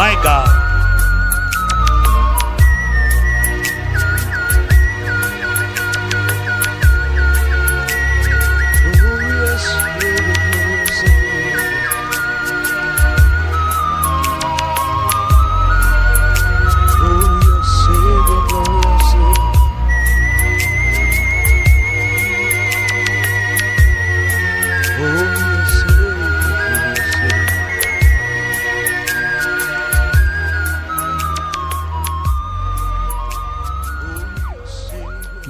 My God. Glorious Savior, glorious Savior. Glorious Savior, glorious Savior. Glorious Savior, glorious Savior.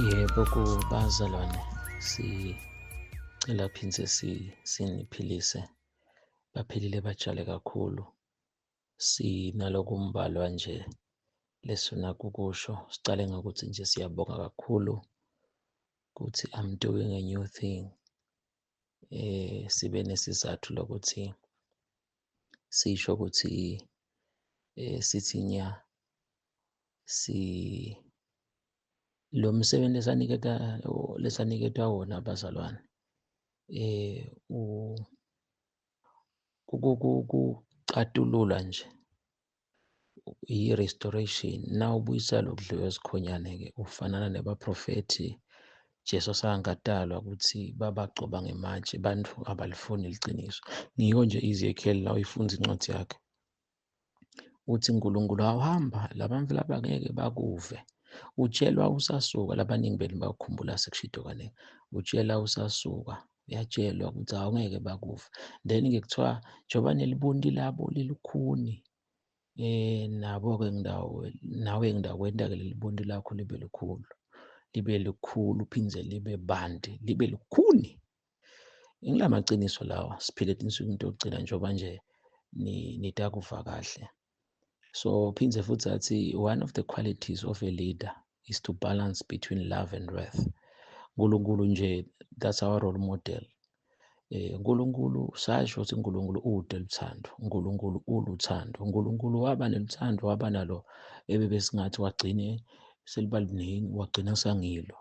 Yebo kubazalwane sicela phindze siniphilise baphilile bajale kakhulu sinalokumbalwa nje lesifuna kukusho sicale ngokuthi nje siyabonga kakhulu ukuthi I'm doing a new thing sibe nesizathu lokuthi sisho ukuthi sithi nya lo msebenzi lesaniketwa wona abazalwane kucatulula nje i-restoration nawubuyisa lokudliwa esikhonyane-ke ufanana nabaprofethi Jesu sangadalwa ukuthi babagcoba ngematshe bantu abalifuni iqiniso. Ngiko nje Ezekiel la uyifunza incwadi yakhe uthi uNkulunkulu awuhamba labantu laba ngeke bakuve utshelwa usasuka labaningi benu bakukhumbula sekushidokane utshela usasuka uyatshelwa ukuthi awungeke bakuve then-ke kuthiwa njengoba nelibundi labo lilukhuni nabo-ke nawe ngidakwenta-ke leli bundi lakho libe lukhulu phindze libe bande libe lukhuni. Ngila maciniso lawa siphile tinsukwini tokugcina njengoba nje nitakuva kahle. So phindze futhi athi one of the qualities of a leader is to balance between love and wrath. Nkulunkulu nje that's our role model. Nkulunkulu sasho ukuthi uNkulunkulu ude luthando, uNkulunkulu uluthando, uNkulunkulu waba neluthando waba nalo ebebesingathi wagcine seliba luningi wagcina sangilo.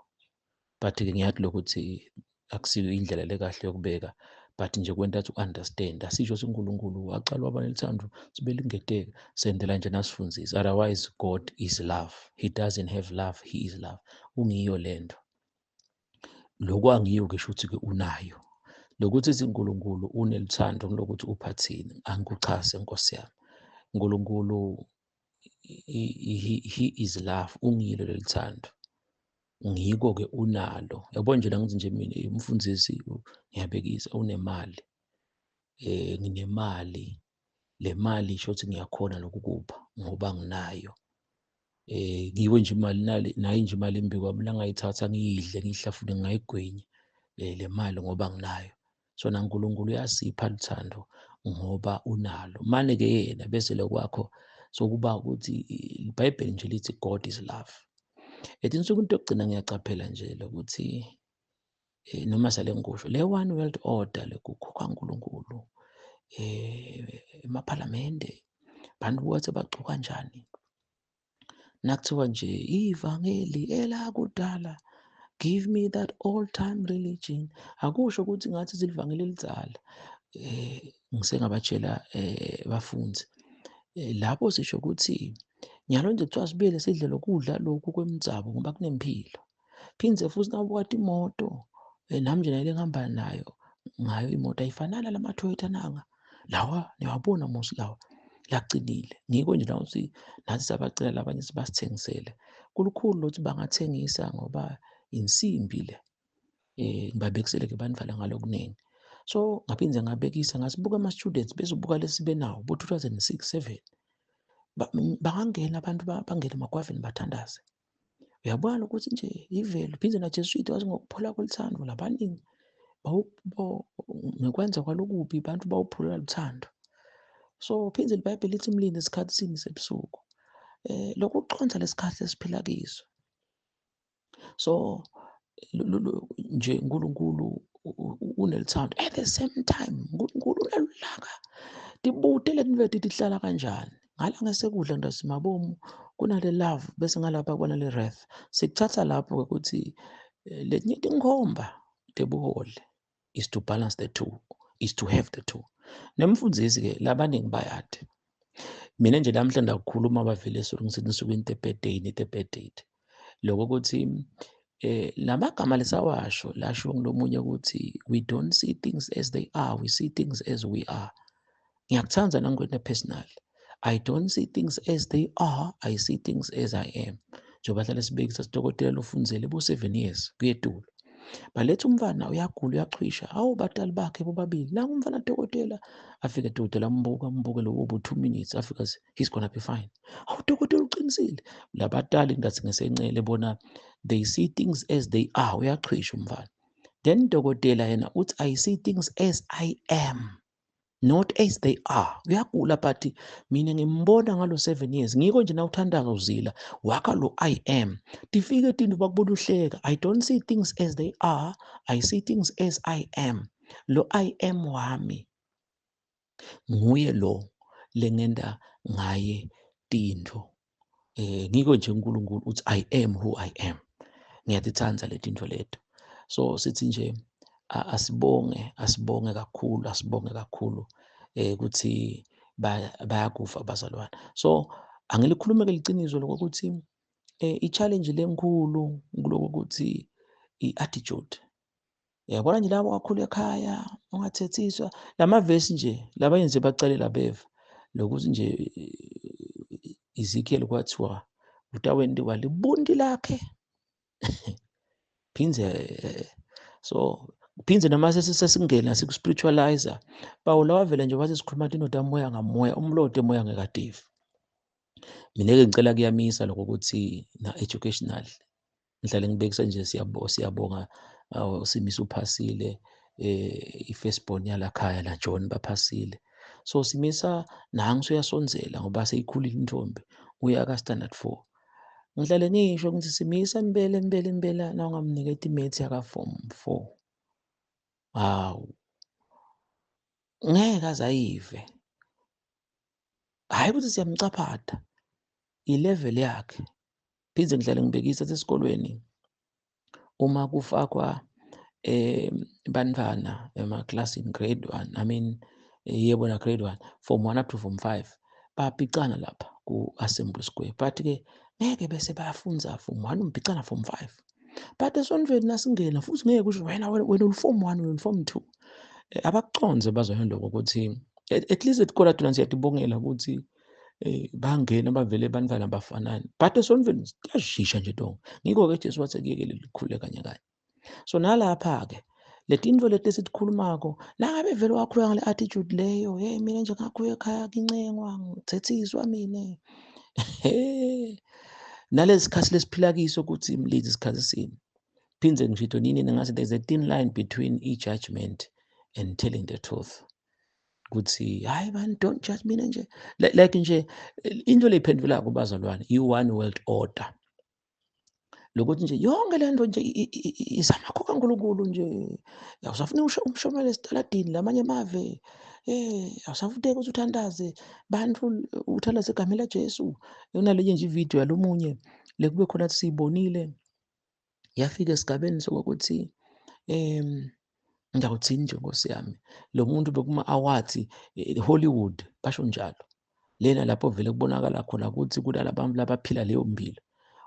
But-ke ngiyathi lokuthi akusiyo indlela lekahle yokubeka but nje kwenta to understand asisho ukuthi uNkulunkulu waqala waba neluthando sibe lingeteka sendela nje nasifundzisa otherwise God is love, he doesn't have love, he is love. Ungiyo lento lokhu angiyo ngisho ukuthi-ke unayo lokuthi uNkulunkulu uneluthando kulokuthi uphathini angikuchase Nkosi yami. uNkulunkulu he is love, ungilo lelithando ngiko-ke unalo yabo nje la ngithi nje mina umfundisi ngiyabekisa unemali nginemali le mali isho ukuthi ngiyakhona nokukupha ngoba nginayo ngiwe nje imali nayo nje imali embi kwami la ngayithatha ngiyidle ngiyihlafune ngayigwinya le mali ngoba nginayo. So naNkulunkulu uyasipha luthando ngoba unalo mane-ke yena bese lokwakho sokuba ukuthi iBhayibheli nje lithi God is love. Etinsukwini tokugcina ngiyacaphela nje lokuthi noma sale ngikusho le one world order lekukhokhwa uNkulunkulu emaphalamende bantu bathi bagcoka kanjani nakuthiwa nje ivangeli elakudala give me that old time religion akusho ukuthi ngathi zilivangeli elidzala ngisengabatshela bafunzi lapho sisho ukuthi nyalo nje kuthiwa sibuyele sidle lokudla lokhu kwemitsabo ngoba kunempilo phindze futhi nawubuka imoto nami nje nale ngihamba ngayo imoto ayifanana lama-Toyota nanga lawa niyawabona mos lawa lacinile ngiko nje nawuthi nathi sabacela labanye sibasithengisele kulukhulu lokuthi bangathengisa ngoba insimbi le ngibabekisele-ke banivala ngalokuningi. So ngaphinde ngabekisa ngasibuka ama-students bezobuka lesi benawo bo-2006, 7 bangangena abantu bangene emagwaveni bathandaze. Uyabona ukuthi nje ivelo phinde naJesu wathi ngokuphola koluthando labaningi ngekwenza kwalokubi abantu bawuphula luthando. So phinde iBhayibheli lithi mlinde isikhathi sini sebusuku lokhu kuqonda lesikhathi esiphila kiso. So nje uNkulunkulu uneluthando at the same time uNkulunkulu unelulaka tibude letinto tihlala kanjani ngala ngesekudla ndasimabomu kunale love bese ngalapha kwanale wrath sikuthatha lapho ukuthi letinye tinkhomba tebuholi is to balance the two, is to have the two. Nemfundzisi-ke labaningi bayade Mina nje namhlanje akukhuluma abavele esuke ngisethi nisuke into a bad day, into a bad date. Lokho ukuthi la magama lesawasho lasho kunomunye ukuthi we don't see things as they are, we see things as we are. Ngiyakuthanda nangikwenza personal. I don't see things as they are, I see things as I am. Njengoba hlale sibekisa sidokotela lofundzele bo-7 years kuyetulu. Baletha umfana uyagula uyachwisha, hawu batali bakhe bobabili. Nangu umfana dokotela. Afike udokotela ambuke lo 2 minutes afike athi he's gonna be fine. Hawu dokotela uqinisile. La batali ngathi ngesencele bona they see things as they are, uyachwisha umfana. Then dokotela yena uthi I see things as I am, not as they are. Uyagula but mina ngimbona ngalo 7 years. Ngiko nje na uthanda uzila wakha lo I am. Tifike tinto bakubona uhleka. I don't see things as they are, I see things as I am. Lo I am wami nguye lo lengenda ngaye tinto. Ngiko nje uNkulunkulu uthi I am who I am. Ngiyazithanda le tinto leto. So sithi nje asibonge kakhulu ukuthi bayakufa abazalwane. So angilikhulume-ke liciniso lokuthi i-challenge lenkulu kulokuthi i-attitude. Uyabona nje labo kakhulu ekhaya ungathethiswa lamavesi nje labayenze bacalela beva lokuthi nje Ezekiel kwathiwa utawendiwa libundi lakhe phindze so phindze noma sesingena siku-spiritualizer Pawula wavela nje wathi sikhuluma indoda moya ngamoya umlotha emoya ngekadivi. Mina-ke ngicela kuyamisa lokho ukuthi na-educational ngihlale ngibekisa nje siyabonga Simisa uphasile i-firstborn yalakhaya la John baphasile. So Simisa nangu usuyasonzela ngoba seyikhulile intombi uya ka-standard 4. Ngihlale ngisho ngithi Simisa mbela na ungamnika itimethi yaka form 4. Hawu ngeke aze ayive, hhayi ukuthi siyamcaphatha i-level yakhe. Phinde ngihlale ngibekisa esikolweni uma kufakwa bantwana emaklasini grade 1 yebo na grade 1 form 1 up to form 5 bayabhicana lapha ku-Assembly Square but-ke ngeke bese bayafunza form 1 umbhicana form 5 but esontweni nasingena futhi ngeke usho wena ul-form 1 wena ul-form 2. Abakuconze bazoyona lokho ukuthi at least esikole thina siyatibongela ukuthi bangena bavele bantwana bafanani but esontweni kuyashisha nje tonke. Ngikho-ke Jesu wathi kuyekele likhule kanye kanye. So nalapha-ke le tinto leti esitikhulumako nangabe vele wakhuluma ngale attitude leyo mina nje ngakhuya ekhaya kincengwa ngithethiswa mina nalesi sikhathi lesiphila kiso ukuthi mlidzi isikhathi sini. Phindze ngishito nini ngathi there's a thin line between e-judgment and telling the truth. Kuthi hayi man don't judge mina nje like nje into leyiphendulako kubazalwane i-one world order. Lokuthi nje yonke le nto nje izamakho kaNkulunkulu nje awusafuni umshomele esitaladini lamanye amave awusafuteki ukuthi uthandaze bantu uthandaze egameni laJesu. Kunalenye nje ividiyo yalomunye lekube khona athi siyibonile yafika esigabeni sokuthi ngiyawuthini nje Nkosi yami lo muntu bekuma-awards Hollywood basho njalo. Lena lapho vele kubonakala khona ukuthi kunalabantu labaphila leyo mpilo.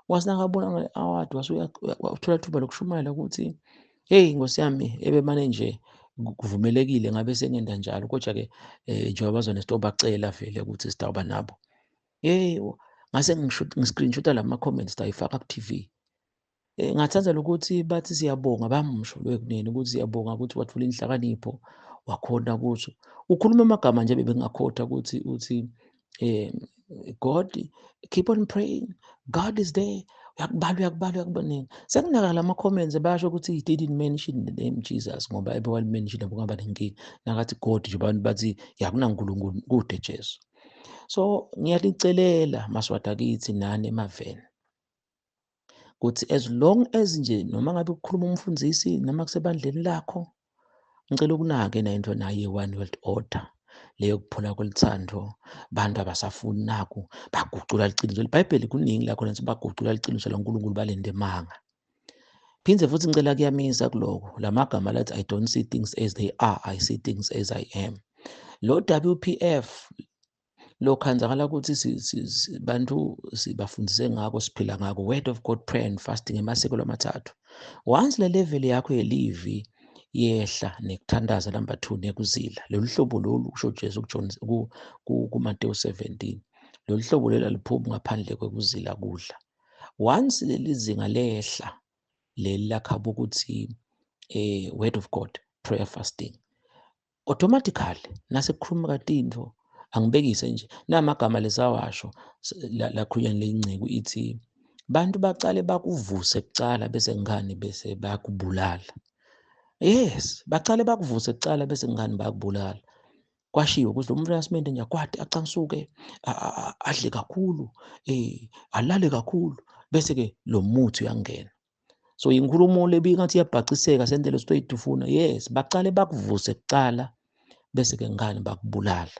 Wathi nakabona ngale-award wathola ithuba lokushumayela ukuthi heyi Nkosi yami ebemane nje kuvumelekile ngabe sengenda njalo kodwa-ke njengoba bazonesito bacela vele ukuthi sitawuba nabo. Ngase ngi-screenshot-a lama-comments sayifaka ku-TV. Ngathatha lokuthi bathi siyabonga bamusho lwekunene ukuthi siyabonga ukuthi wathola inhlakanipho wakhona ukuthi ukhuluma amagama nje bengakhohlwa ukuthi God keep on praying, God is there. Uyakubala. Sekunaka lama-comments basho ukuthi he didn't mention the name Jesus ngoba ebewali-mention kungaba nenkinga. Nakathi God nje abantu bathi yakunankulunkulu kude Jesu. So ngiyalicelela maswadakithi nani emaveni ukuthi as long as nje noma ngabe kukhuluma umfundisi noma kusebandleni lakho ngicela ukunake into nayo one world order leyo kuphula kwelithando. Bantu abasafuni naku bagucula liqiniso iBhayibheli kuningi la khona ukuthi bagucula liqiniso laNkulunkulu balende manga. Phindze futhi ngicela kuyamisa kuloko lamagama lathi I don't see things as they are, I see things as I am. Lo WPF lokhu kwenzakala ukuthi bantu sibafundise ngako, siphila ngako, word of God, prayer and fasting, emasekelo amathathu. Once le level yakho yelivi yehla nekuthandaza, number 2, nekuzila, lolu hlobo lolu kusho Jesu kuMateyu 17, lolu hlobo lolu aliphumi ngaphandle kwekuzila kudla. Once leli zinga lehla leli lakhaba ukuthi word of God, prayer, fasting, automatically nasekukhuluma intfo, angibekise nje namagama lesawasho lakhulunywa leyingceku ithi bantu bacale bakuvuse kucala bese ngani bese bayakubulala. Yes, bacale bakuvuse kucala bese ngani bayakubulala. Kwashiwo ukuthi lo muntu kaSimende nje kwathi acangisuke adle kakhulu, alale kakhulu, bese-ke lo muthi uyangena. So inkulumo le ibingathi iyabhaciseka, sentele straight ufuna. Yes, bacale bakuvuse kucala bese-ke ngani bakubulala.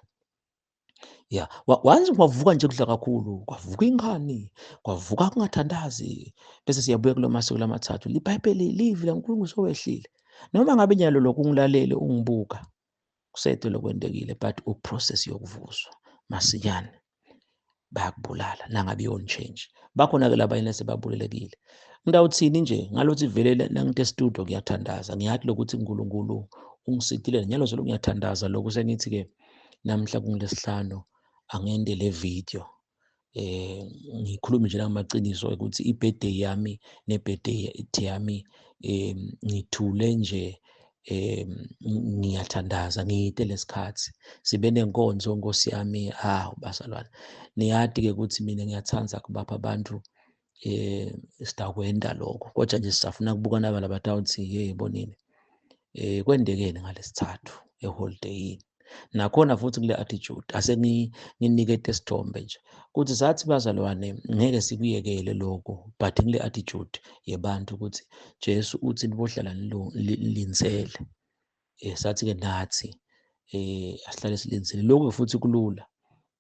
Yeah, once kwavuka nje kudla kakhulu, kwavuka ingani, kwavuka kungathandazi, bese siyabuya kula masiko amathathu. IBhayibheli livi laNkulunkulu sowehlile. Noma ngabe njalo lokhu ungilalele ungibuka, kusedwe lokwendekile, but uprocess yokuvuswa masinyane bayakubulala nangabe yona change. Bakhona-ke labanye sebabulelekile. Ngidawuthini nje ngalothi vele nangite estudio ngiyathandaza, ngiyathi lokuthi uNkulunkulu ungisitile njalo zolo ngiyathandaza lokhu sengithi-ke namhla kunguLesihlanu angende le video ngikhulume nje nangamaciniso ukuthi i-birthday yami ne-birthday yami ngithule nje ngiyathandaza ngiyite lesikhathi sibe nenkonzo Nkosi yami, hawu bazalwane, niyazi-ke ukuthi mina ngiyathanda kubapha abantu sidakwenda lokho, kodwa nje sisafuna kubuka nabala batawuthi bonini kwendekeni ngalesithathu eholideyini. Nakhona futhi kule attitude ase nginikete isithombe nje kuthi sathi bazalwane ngeke sikuyekele lokho, but kule attitude yebantu ukuthi Jesu uthi nibohlala nilinzele. Sathi-ke nathi asihlale silinzele. Lokhu futhi kulula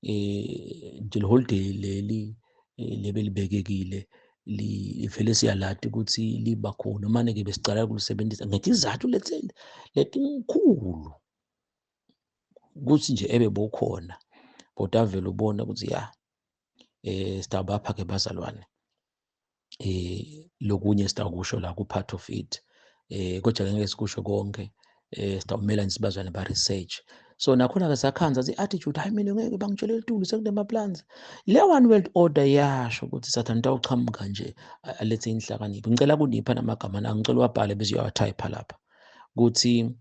nje le holiday leli lebelibekekile vele siyalada ukuthi liba khona, mane-ke besicala ukulisebenzisa ngesizathu letinkhulu ukuthi nje ebebokhona, but avele ubona ukuthi ya sitabapha-ke bazalwane lokunye sitakusho la ku-part of it, kodwa ngeke sikusho konke, sitawumela nje sibazwane ba-research. So nakhona-ke sakhanza i-attitude, hayi mina ngeke bangitshele litulu sekunama-plans. Le one world order yasho ukuthi Sathane utawuchamuka nje alethe inhlakanipho. Ngicela kunipha namagama ngicela uwabhale bese uyawathayipha lapha ukuthi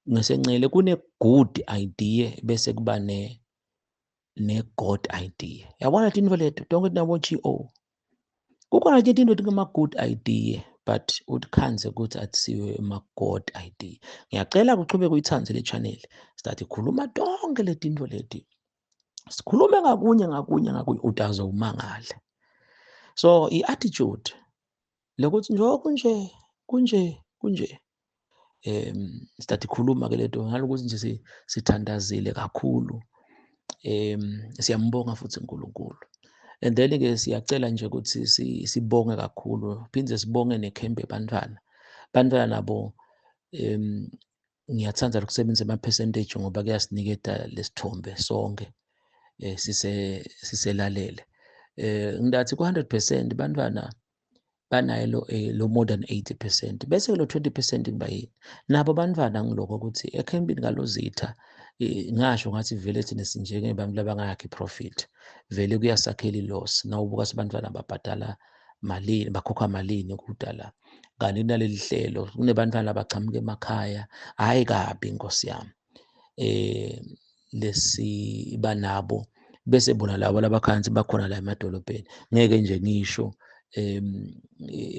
ngesencele kune-good idea bese kuba ne-God idea. Yabona tintfo leto tonke tinabo-G-O. Kukhona nje tintfo tingama-good idea but utikhanze ukuthi atisiwe ma-God idea. Ngiyacela kuchubeke uyithanze le channel, start khuluma tonke le tintfo leti, sikhulume ngakunye utaze umangale. So i-attitude lokuthi nje kunje start khuluma-ke lento ngalokuthi nje sithandazile kakhulu, siyambonga futhi uNkulunkulu. And then-ke siyacela nje ukuthi sibonge kakhulu, phinde sibonge nekhempe bantwana nabo ngiyathanda ukusebenzisa ama-percentage ngoba kuyasiniketa lesithombe sonke siselalele. Ngidathi ku-100% bantwana banayo lo more than 80%, bese lo 20% kuba yini? Nabo bantwana ngiloko ukuthi ekhempini kaLozitha ngasho ngathi vele thina sinjengebantu labangakhi profit, vele kuyasakhela i-loss. Nawubuka sebantwana babhadala malini, bakhokha malini kudala, kanti naleli hlelo kunebantwana abachamuka emakhaya, hhayi kabi Nkosi yami, lesiba nabo bese bona labo labakhansi bakhona la emadolobheni. Ngeke nje ngisho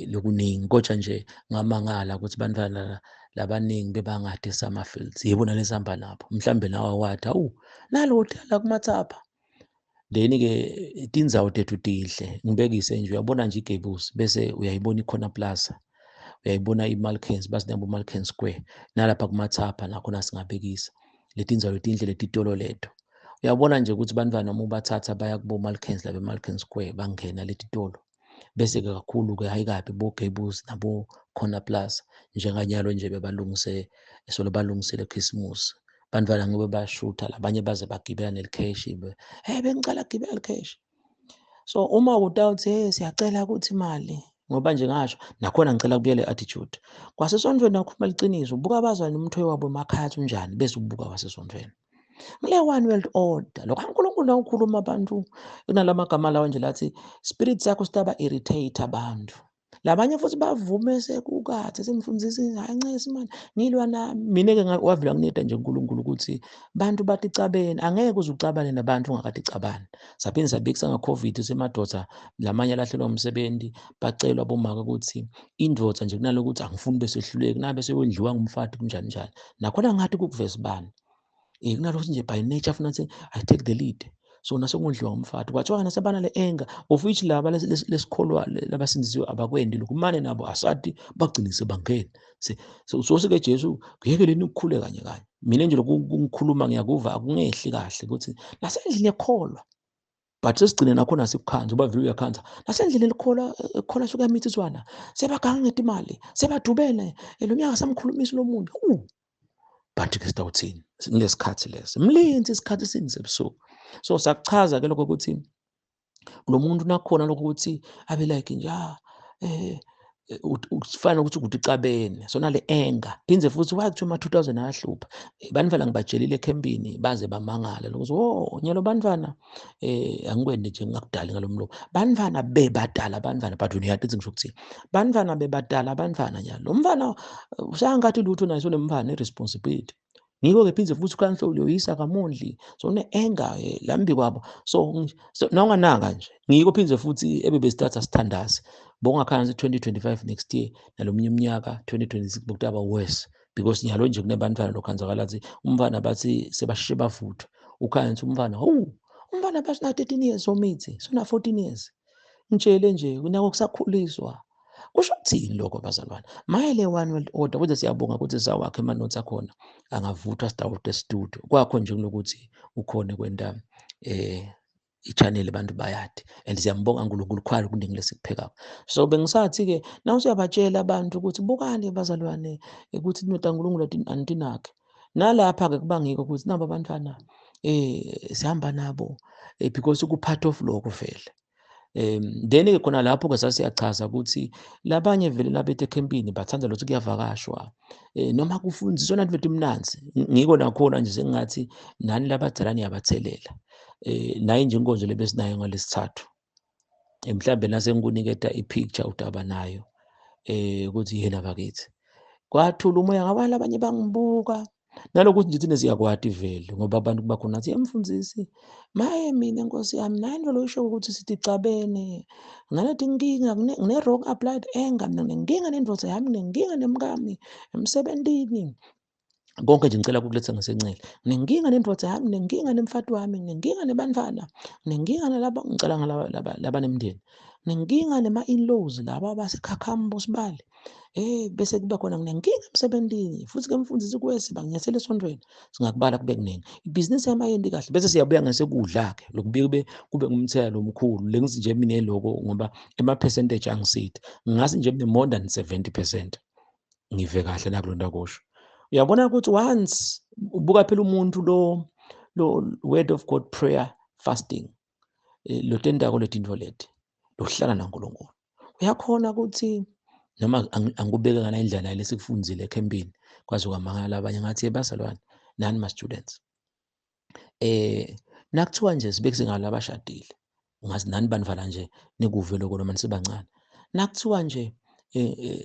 lokuningi, kodwa nje ngamangala ukuthi bantwana labaningi bebangade Summerfields, yebo nalesihamba nabo, mhlambe nawe wathi hawu nalo dala kumathapha. Then-ke tindzawo tethu tinhle, ngibekise nje uyabona nje iGables bese uyayibona iCorner Plaza, uyayibona i-Malkens, basi nabo Malkens Square, nalapha kumathapha nakhona singabekisa letindzawo letinhle letitolo leto. Uyabona nje ukuthi bantwana uma ubathatha baya kubo Malkens la be-Malkens Square bangena letitolo, bese-ke kakhulu-ke hhayi kabi bo-Gables nabo Corner Plaza njenganyalo nje bebalungisele ekhisimusi bantwana ngobe bayashutha labanye baze bagibela nelikheshi bengicela ukugibela ilikheshi. So uma utawuthi hey siyacela ukuthi imali ngoba nje ngasho nakhona ngicela kubuyele attitude. Kwasesontweni nakhuluma iqiniso ubuka abazali umthwe wabo emakhaya athi unjani bese ubuka kwasesontweni. Kule one world order lokho uNkulunkulu nawukhuluma abantu kunalamagama lawa nje lathi spirit sakho sitaba-irritate abantu. Labanye futhi bavume sekukade semfundisi hayi ncesi mani ngilwa nami. Mina-ke wavela kuniyeda nje uNkulunkulu ukuthi bantu bathi cabeni, angeke uze ucabane nabantu ungakade cabani. Saphinde sabikisa ngo-COVID semadoda lamanye alahlelwa umsebenzi bacelwa bomake ukuthi indoda nje kunalokuthi angifuni besehluleki nabe sewondliwa ngumfati kunjani njani. Nakhona ngathi kukuveza ibani. Kunalokuthi nje by nature afuna ukuthi I take the lead. So nasekondliwa ngumfati. Kwathiwa nasebana le-anger of which laba lesikholwa labasindisiwe abakwendi lokhu. Mane nabo asathi bagcine sebangena. So-ke Jesu kuyekeleni ukukhule kanye kanye. Mina nje lokhu kungikhuluma ngiyakuva akungehli kahle ukuthi nasendlini ekholwa. But sesigcine nakhona sikukhanza uba vele uyakhanza. Nasendlini ekholwa suka emithiswana. Sebaganga ngetimali, sebadubene. Lo nyaka samkhulumisa lo muntu. But-ke sitawuthini kulesikhathi lesi mlinzi isikhathi singisebusuku. So sakuchaza-ke lokho ukuthi lo muntu nakhona lokho ukuthi abe like nje kufana ukuthi icabene so nale anger phindze futhi wathi uma-2000 ayahlupha bantwana ngibatshelile ekhempini baze bamangala lokuthi nyalo bantwana angikwende nje ngakudala ngalo mlomo bantwana bebadala bantwana but uyaqithi ngisho ukuthini bantwana bebadala bantwana nyalo lo mfana usangathi lutho naye sonemfana i-responsibility. Ngiko-ke phindze futhi ukhanhlo uyoyisa kamondli so une-anger lambi kwabo so nawunganaka nje ngiko phindze futhi ebebesithatha sithandaze bongakhanzi 2025 next year nalomunye umnyaka 2026 bokutaba worse because nyalo nje kunebantwana lokhenzakala ukuthi umfana bathi sebashishe bavuthwa ukhanzi umfana umfana bathi na 13 years omithi sona 14 years ngitshele nje kunako kusakhuliswa. Kusho ukuthini lokho bazalwane? Maye le one world order kodwa siyabonga ukuthi sawakhe amanothi akhona angavuthwa sitawude studio. Kwakho nje kunokuthi ukhona kwenta i-channel abantu bayade and siyambonga uNkulunkulu khona kuningi lesikuphekayo. So bengisathi-ke nawusuyabatshela abantu ukuthi bukani bazalwane ukuthi indoda kaNkulunkulu anitinaki. Nalapha-ke kuba ngiko ukuthi nabo abantwana sihamba nabo because ku-part of lokho vele. Then-ke khona lapho-ke sasiyachaza ukuthi labanye vele labethu ekhempini bathanda lokuthi kuyavakashwa noma kufundiswa nathi bethu mnanzi ngiko nakhona nje sengathi nani labadala niyabathelela naye nje inkonzo lebesinayo ngalesithathu mhlambe nase ngikuniketa i-picture udaba nayo ukuthi yena bakithi kwathula umoya ngabanye abanye bangibuka nalokuthi nje thina siyakwati vele ngoba abantu kuba khona athi mfundisi maye mina nkosi yami naye into loyisho ukuthi sithi cabene ngalethi inkinga ngine-wrong applied anger mina nginenkinga nendoda yami nginenkinga nemkami emsebentini konke nje ngicela ukukuletha ngasencele nginenkinga nendoda yami nginenkinga nemfati wami nginenkinga nebantwana nginenkinga nalaba ngicela laba nemndeni nginenkinga nema-in-laws laba basekhakhambo sibale bese kuba khona nginenkinga emsebentini futhi-ke mfundisi kwesi banginyathela esondweni singakubala kube kuningi ibhizinisi yami ayendi kahle bese siyabuya ngasekudla-ke lokubuye kube ngumthela omkhulu le ngithi nje mina eloko ngoba ema-percentage angisithi ngingase nje more than 70% ngive kahle nakulonto kusho. Uyabona ukuthi once ubuka phela umuntu lo word of God prayer fasting lo tendako letinto leti lokuhlala naNkulunkulu uyakhona ukuthi noma angikubeka ngala indlela lesikufundzile ekhempini kwaze kwamangala abanye ngathi bazalwane nani ma-students nakuthiwa nje sibekise ngala abashadile ungazi nani banivala nje nikuve lokho noma nisebancane nakuthiwa nje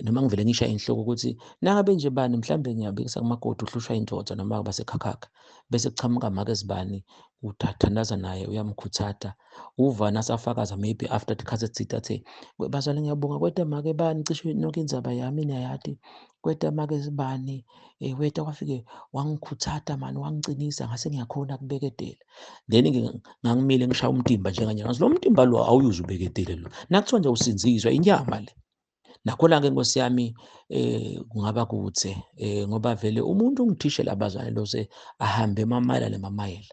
noma ngivele ngisho inhloko ukuthi nangabe nje bani mhlambe ngiyabekisa kumakoti uhlushwa indoda noma basekhakha bese kuchamuka make zibani uthandaza naye uyamkhuthata uva nasafakaza maybe after the sit athe bazalwane ngiyabonga kweta make bani cishe nonke indzaba yami niyayati kweta make zibani weta kwafike wangikhuthata mani wangicinisa ngase ngiyakhona kubeketela then ngangimile ngishaya umtimba njenganje ngazi lo mtimba lo awuyuze ubeketele lo nakuthiwa nje usinziswa inyama le. Nakhona-ke Nkosi yami kungaba kude ngoba vele umuntu ungithishela abazane lose ahambe emamayela nemamayela.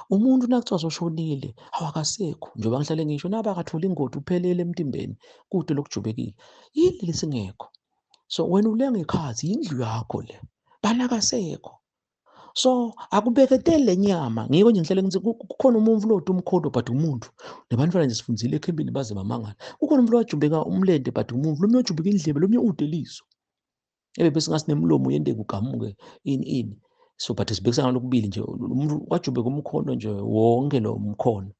Umuntu nakuthiwa soshonile awakasekho njengoba ngihlale ngisho naba akatholi ingoti uphelele emtimbeni kude lokujubekile yini lesingekho. So wena ulenga ikhathi indlu yakho le banakasekho So akubeketeli le nyama, ngiko nje ngihlele ngithi kukhona umufi lo umkhondo but umuntu. Nebantwana nje sifundzile ekhempini baze bamangala. Kukhona umuntu owajubeka umlente but umufi, lo munye wajubeka indlebe, lo munye udeliso. Bese ngathi nemilomo yente kugamuke ini. So but sibhekisa ngalokubili nje umuntu wajubeka umkhondo nje wonke lo mkhono.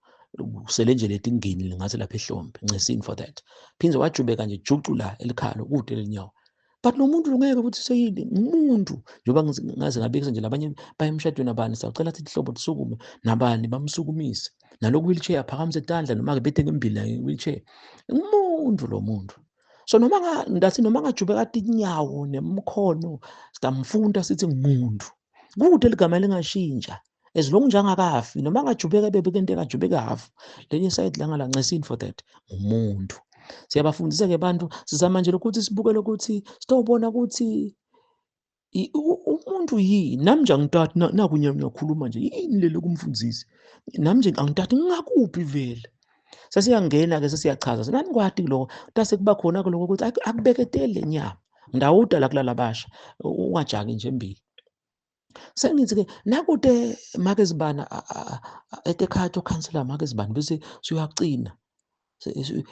Usele nje leti ngini ngathi lapha ehlombe. Ngesini for that. Phinze wajubeka nje jucu la elikhalo kude lelinyawo. But lo muntu ngeke ukuthi seyini umuntu njengoba ngaze ngabekisa nje labanye baya emshadweni nabani sacela athi ihlobo lisukume nabani bamsukumise naloku wheelchair aphakamise idandla noma ke bethe ngembila wheelchair umuntu lo muntu. So noma ngajube kade inyawo nemkhono sitamfunda sithi ngumuntu kude ligama lingashintsha as long nje angakafi noma ngajubeka bebeke into engajubeka half lenye side la ngalancesini for that umuntu. Siyabafundisa-ke abantu sizama nje ukuthi sibuke lokuthi sitobona ukuthi umuntu yini nami nje angitati naku ngiyakhuluma nje yini leli kumfundisi nami nje angitati ngingakuphi vele sesiyangena-ke sesiyachaza nani kwati kuloko tase kuba khona kuloko ukuthi akubeketeli le nyama ngidawuda la kulala basha ungajaki nje embili sengithi-ke nakude make zibana etekhaya tokhansela make zibani bese suyacina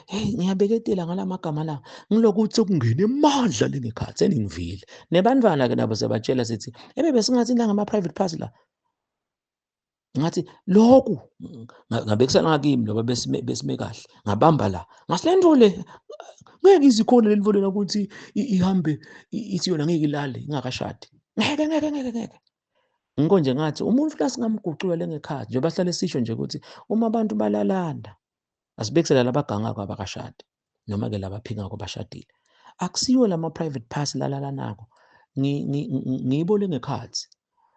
hey ngiyabeketela ngalamagama la ngilokuthi sekungena emandla lengekhathi seningivile nebantwana-ke nabo siyabatshela sithi besingathi la ngama-private party la ngathi lokhu ngabekisana ngakimi loba besime kahle ngabamba la ngasile nto le ngeke izikhona leli mfo lena ukuthi ihambe ithi yona ngeke ilale ingakashadi ngeke ngiko nje ngathi umuntu la singamgucula lengekhathi njengoba sihlale sisho nje ukuthi uma abantu balalana asibekisela labagangako abakashadi noma-ke labaphingako bashadile akusiwo lama-private party lalalanako ngibo lengekhathi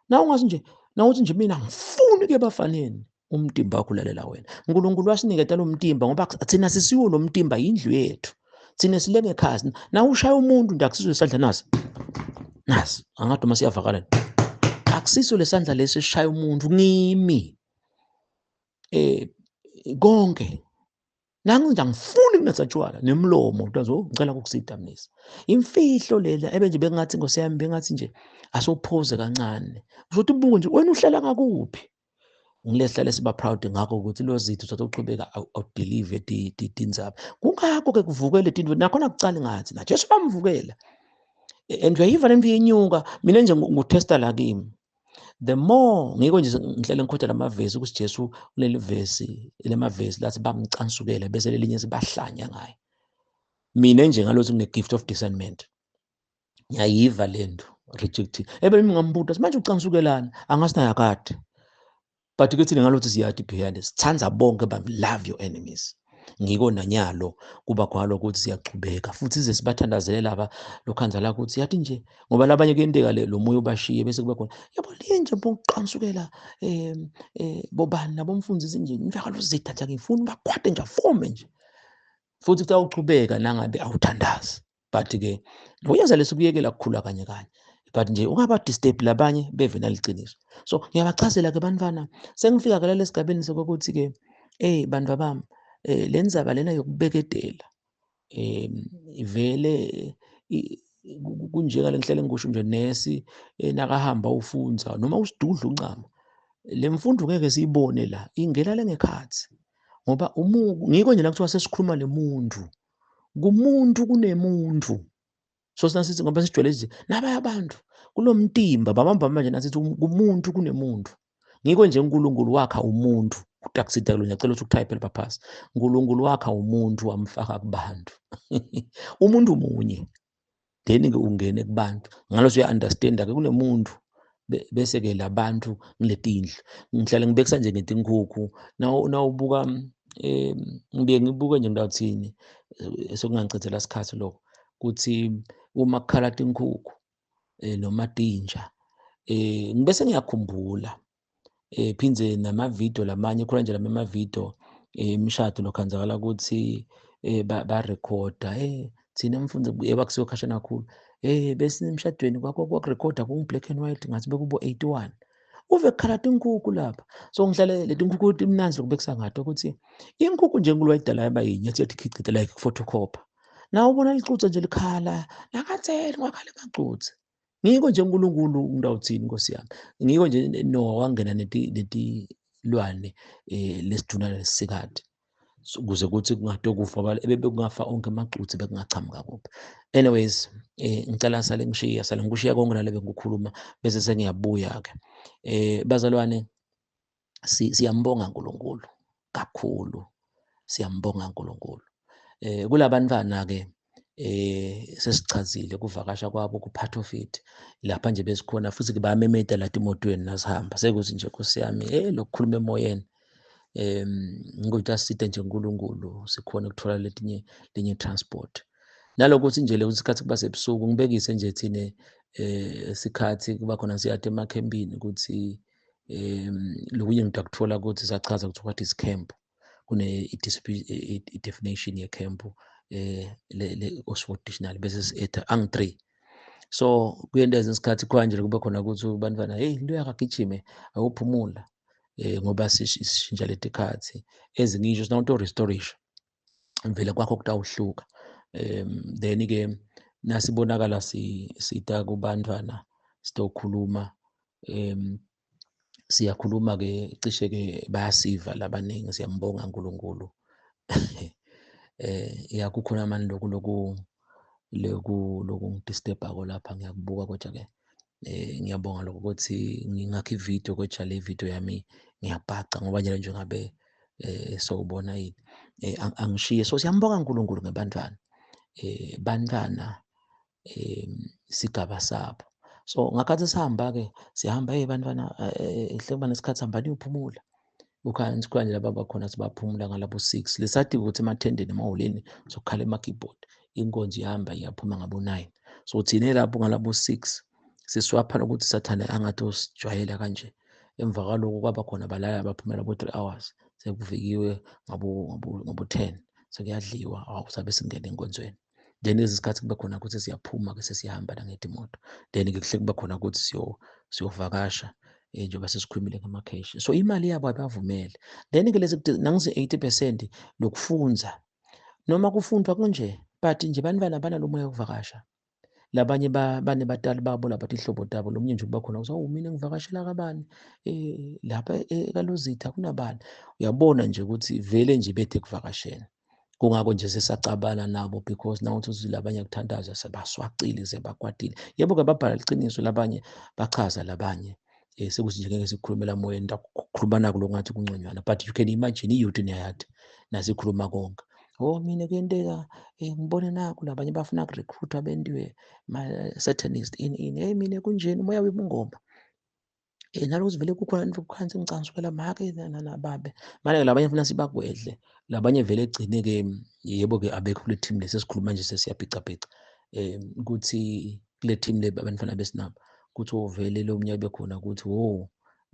nawungathi nje nawuthi nje mina angifuni-ke bafaneni umtimba wakho ulalela wena uNkulunkulu wasiniketa lo mtimba ngoba thina sisiwo lo mtimba yindlu yethu thina silengekhazi nawushaya umuntu nje akusizwe isandla nasi angathi uma siyavakala akusiso lesandla lesi esishaya umuntu ngimi konke nangithi angifuni kunatha tshwala nemlomo kuthiwa ngicela ukukusidamnisa imfihlo lela ebenje bekungathi Nkosi yami bengathi nje asophuze kancane futhi ubuke nje wena uhlala ngakuphi ngilehlale siba proud ngakho ukuthi lo zithu uthatha uqhubeka awudelive tindzaba kungakho-ke kuvukele tinto nakhona kucala ngathi na Jesu bamvukela and uyayiva le mpi yenyuka mina nje ngutesta la kimi the more ngiko nje ngihlele ngikhotha lamavesi ukuthi Jesu kuleli vesi lemavesi lathi bamcansukela bese lelinye sibahlanya ngaye mina nje ngalothi ngine gift of discernment ngiyayiva lento rejected mina ngambuta manje ucansukelana angasinayo akade but ke thina ngalothi siyathi pheyana sithanza bonke but love your enemies ngiko nanyalo kuba kwalo ukuthi siyachubeka futhi size sibathandazele laba lokhanza la ukuthi yathi nje ngoba labanye kuyenteka lo moya ubashiye bese kuba khona yabo linje bokuqansukela bobani nabomfundisi nje ngifaka lo zithatha ngifuna bakwade nje afome nje futhi kutawuchubeka nangabe awuthandazi but ke uyenza lesikuyekela kukhula kanye but nje ungaba disturb labanye beve naliciniso so ngiyabachazela ke bantwana sengifika ke lesigabeni sokuthi ke bantu bami lenzaba lena yokubeketela ivele kunjeka lengihlele ngisho nje nesi nakahamba ufunza noma usidudla uncama le mfundo ngeke siyibone la ingena lengekhathi ngoba ngiko nje la kuthiwa sesikhuluma nemuntu kumuntu kunemuntu so sinasithi ngoba sijwayele nje nabaya abantu kulomtimba babamba manje nasithi kumuntu kunemuntu ngiko nje uNkulunkulu wakha umuntu utakusida lo ngiyacela ukuthi ukutype lapha phasi uNkulunkulu wakha umuntu wamfaka kubantu umuntu munye then ke ungene kubantu ngaloso uya understand ke kunemuntu bese ke labantu ngiletindlu ngihlale ngibekisa nje ngetinkukhu nawubuka ngibuye ngibuke nje ngawuthini sokungancithela isikhathi lokho kuthi uma kukhala tinkukhu noma tinja ngibese ngiyakhumbula phinze namavidiyo lamanye khona nje lamavidiyo emishado lokhenzakala ukuthi barekhoda thina mfundisi ebakusiwo khashana kakhulu bese emshadweni kwakho kwakurekhoda ku-black and white ngathi bekubo-81 uve kukhala tinkukhu lapha so ngihlale le tinkukhu timnanzi lokubekisa ngato ukuthi inkukhu nje enkulu wayidala yaba yinye ethi yathi khicite like photocopy nawe ubona licutse nje likhala lakatheni kwakhala emacutse Ngikho nje uNkulunkulu ngidawuthini Nkosi yami, ngikho nje Noah wangena netilwane lesiduna nesikathi ukuze kuthi kungade kufa bekungafa onke amagcuthi bekungachamuka kuphi. Anyways, ngicela sale ngikushiya konke nale bengikukhuluma bese sengiyabuya-ke. Bazalwane, siyambonga uNkulunkulu kakhulu, siyambonga uNkulunkulu. Kula bantwana-ke sesichazile ukuvakasha kwabo ku-part of it, lapha nje besikhona futhi-ke bayamemeda la emotweni nasihamba, sekuthi nje Nkosi yami lokukhuluma emoyeni. Ngokuthi asiside nje uNkulunkulu sikhone ukuthola lenye transport. Nalokuthi nje lesi sikhathi kuba sebusuku ngibekise nje thina isikhathi kuba khona siyade emakhempini ukuthi lokunye ngidakuthola ukuthi sachaza ukuthi what is camp. I-definition ye-camp le-Oxford Dictionary bese si-etha angi-3. So kuyenteza isikhathi kwanje kube khona ukuthi bantwana hey Luya akagijime awuphumula ngoba sishintsha leti khathi ezingisho sinawuthi restoration vele kwakho kutawuhluka. Then-ke nasibonakala sita kubantwana sitokhuluma siyakhuluma-ke cishe-ke bayasiva labaningi, siyambonga uNkulunkulu. Ya kukhona mani loku ngidisturb-ako lapha ngiyakubuka kodwa-ke ngiyabonga lokho ukuthi ngingakha ividiyo kodwa le video yami ngiyabhaca ngoba nje ngabe sowubona yini angishiye. So siyambonga uNkulunkulu ngebantwana bantwana isigaba sabo. So ngakhathi sihamba-ke sihamba bantwana hle kuba nesikhathi hamba niyophumula kukhanya nje laba bakhona sibaphumula ngalabo 6 lesathi ukuthi emathendeni emahholeni sokukhala ema-keyboard inkonzo ihamba iyaphuma ngabo 9. So thina lapho ngalabo 6 siswapha nokuthi sathane angathi osijwayela kanje. Emva kwaloko kwaba khona balala baphumela abo 3 hours sekuvikiwe ngabo 10 sekuyadliwa sabe singena enkonzweni. Then isikhathi kube khona ukuthi siyaphuma-ke sesiyahamba la ngetimoto. Then-ke kuhle kuba khona ukuthi siyovakasha njengoba sesikhulumile ngama-cash. So imali yabo abavumele. Then-ke lezi nangithi 80% lokufunza noma kufundwa kunje but nje bantwana banalo moya wokuvakasha. Labanye banebatali babo labathi ihlobo tabo lomunye nje kuba khona ukuthi mina ngivakashela kabani lapha ekalozitha kunabani. Uyabona nje ukuthi vele nje bethe kuvakashela. Kungako nje sesacabana nabo because nawuthi uzwile abanye kuthandaza sebaswacile sebakwatile. Yebo-ke babhala iqiniso labanye bachaza labanye sekuthi nje ngeke sikukhulumela emoyeni kukhuluma nako lokungathi kunconywana but you can imagine i-youth niyayathi nasikhuluma konke. Mina kuyenteka ngibone naku labanye bafuna ukurekhruthwa bendiwe ma-satanist ini mina kunjeni umoya webungoma. Nalokuthi vele kukhona kukhansi ngicangisukwela make nababe manje labanye funa sibagwedle labanye vele egcine-ke yebo-ke abekho kule team lesi esikhuluma nje sesiyaphica ukuthi kule team le abantwana besinabo ukuthi vele lo mnyaka bekhona ukuthi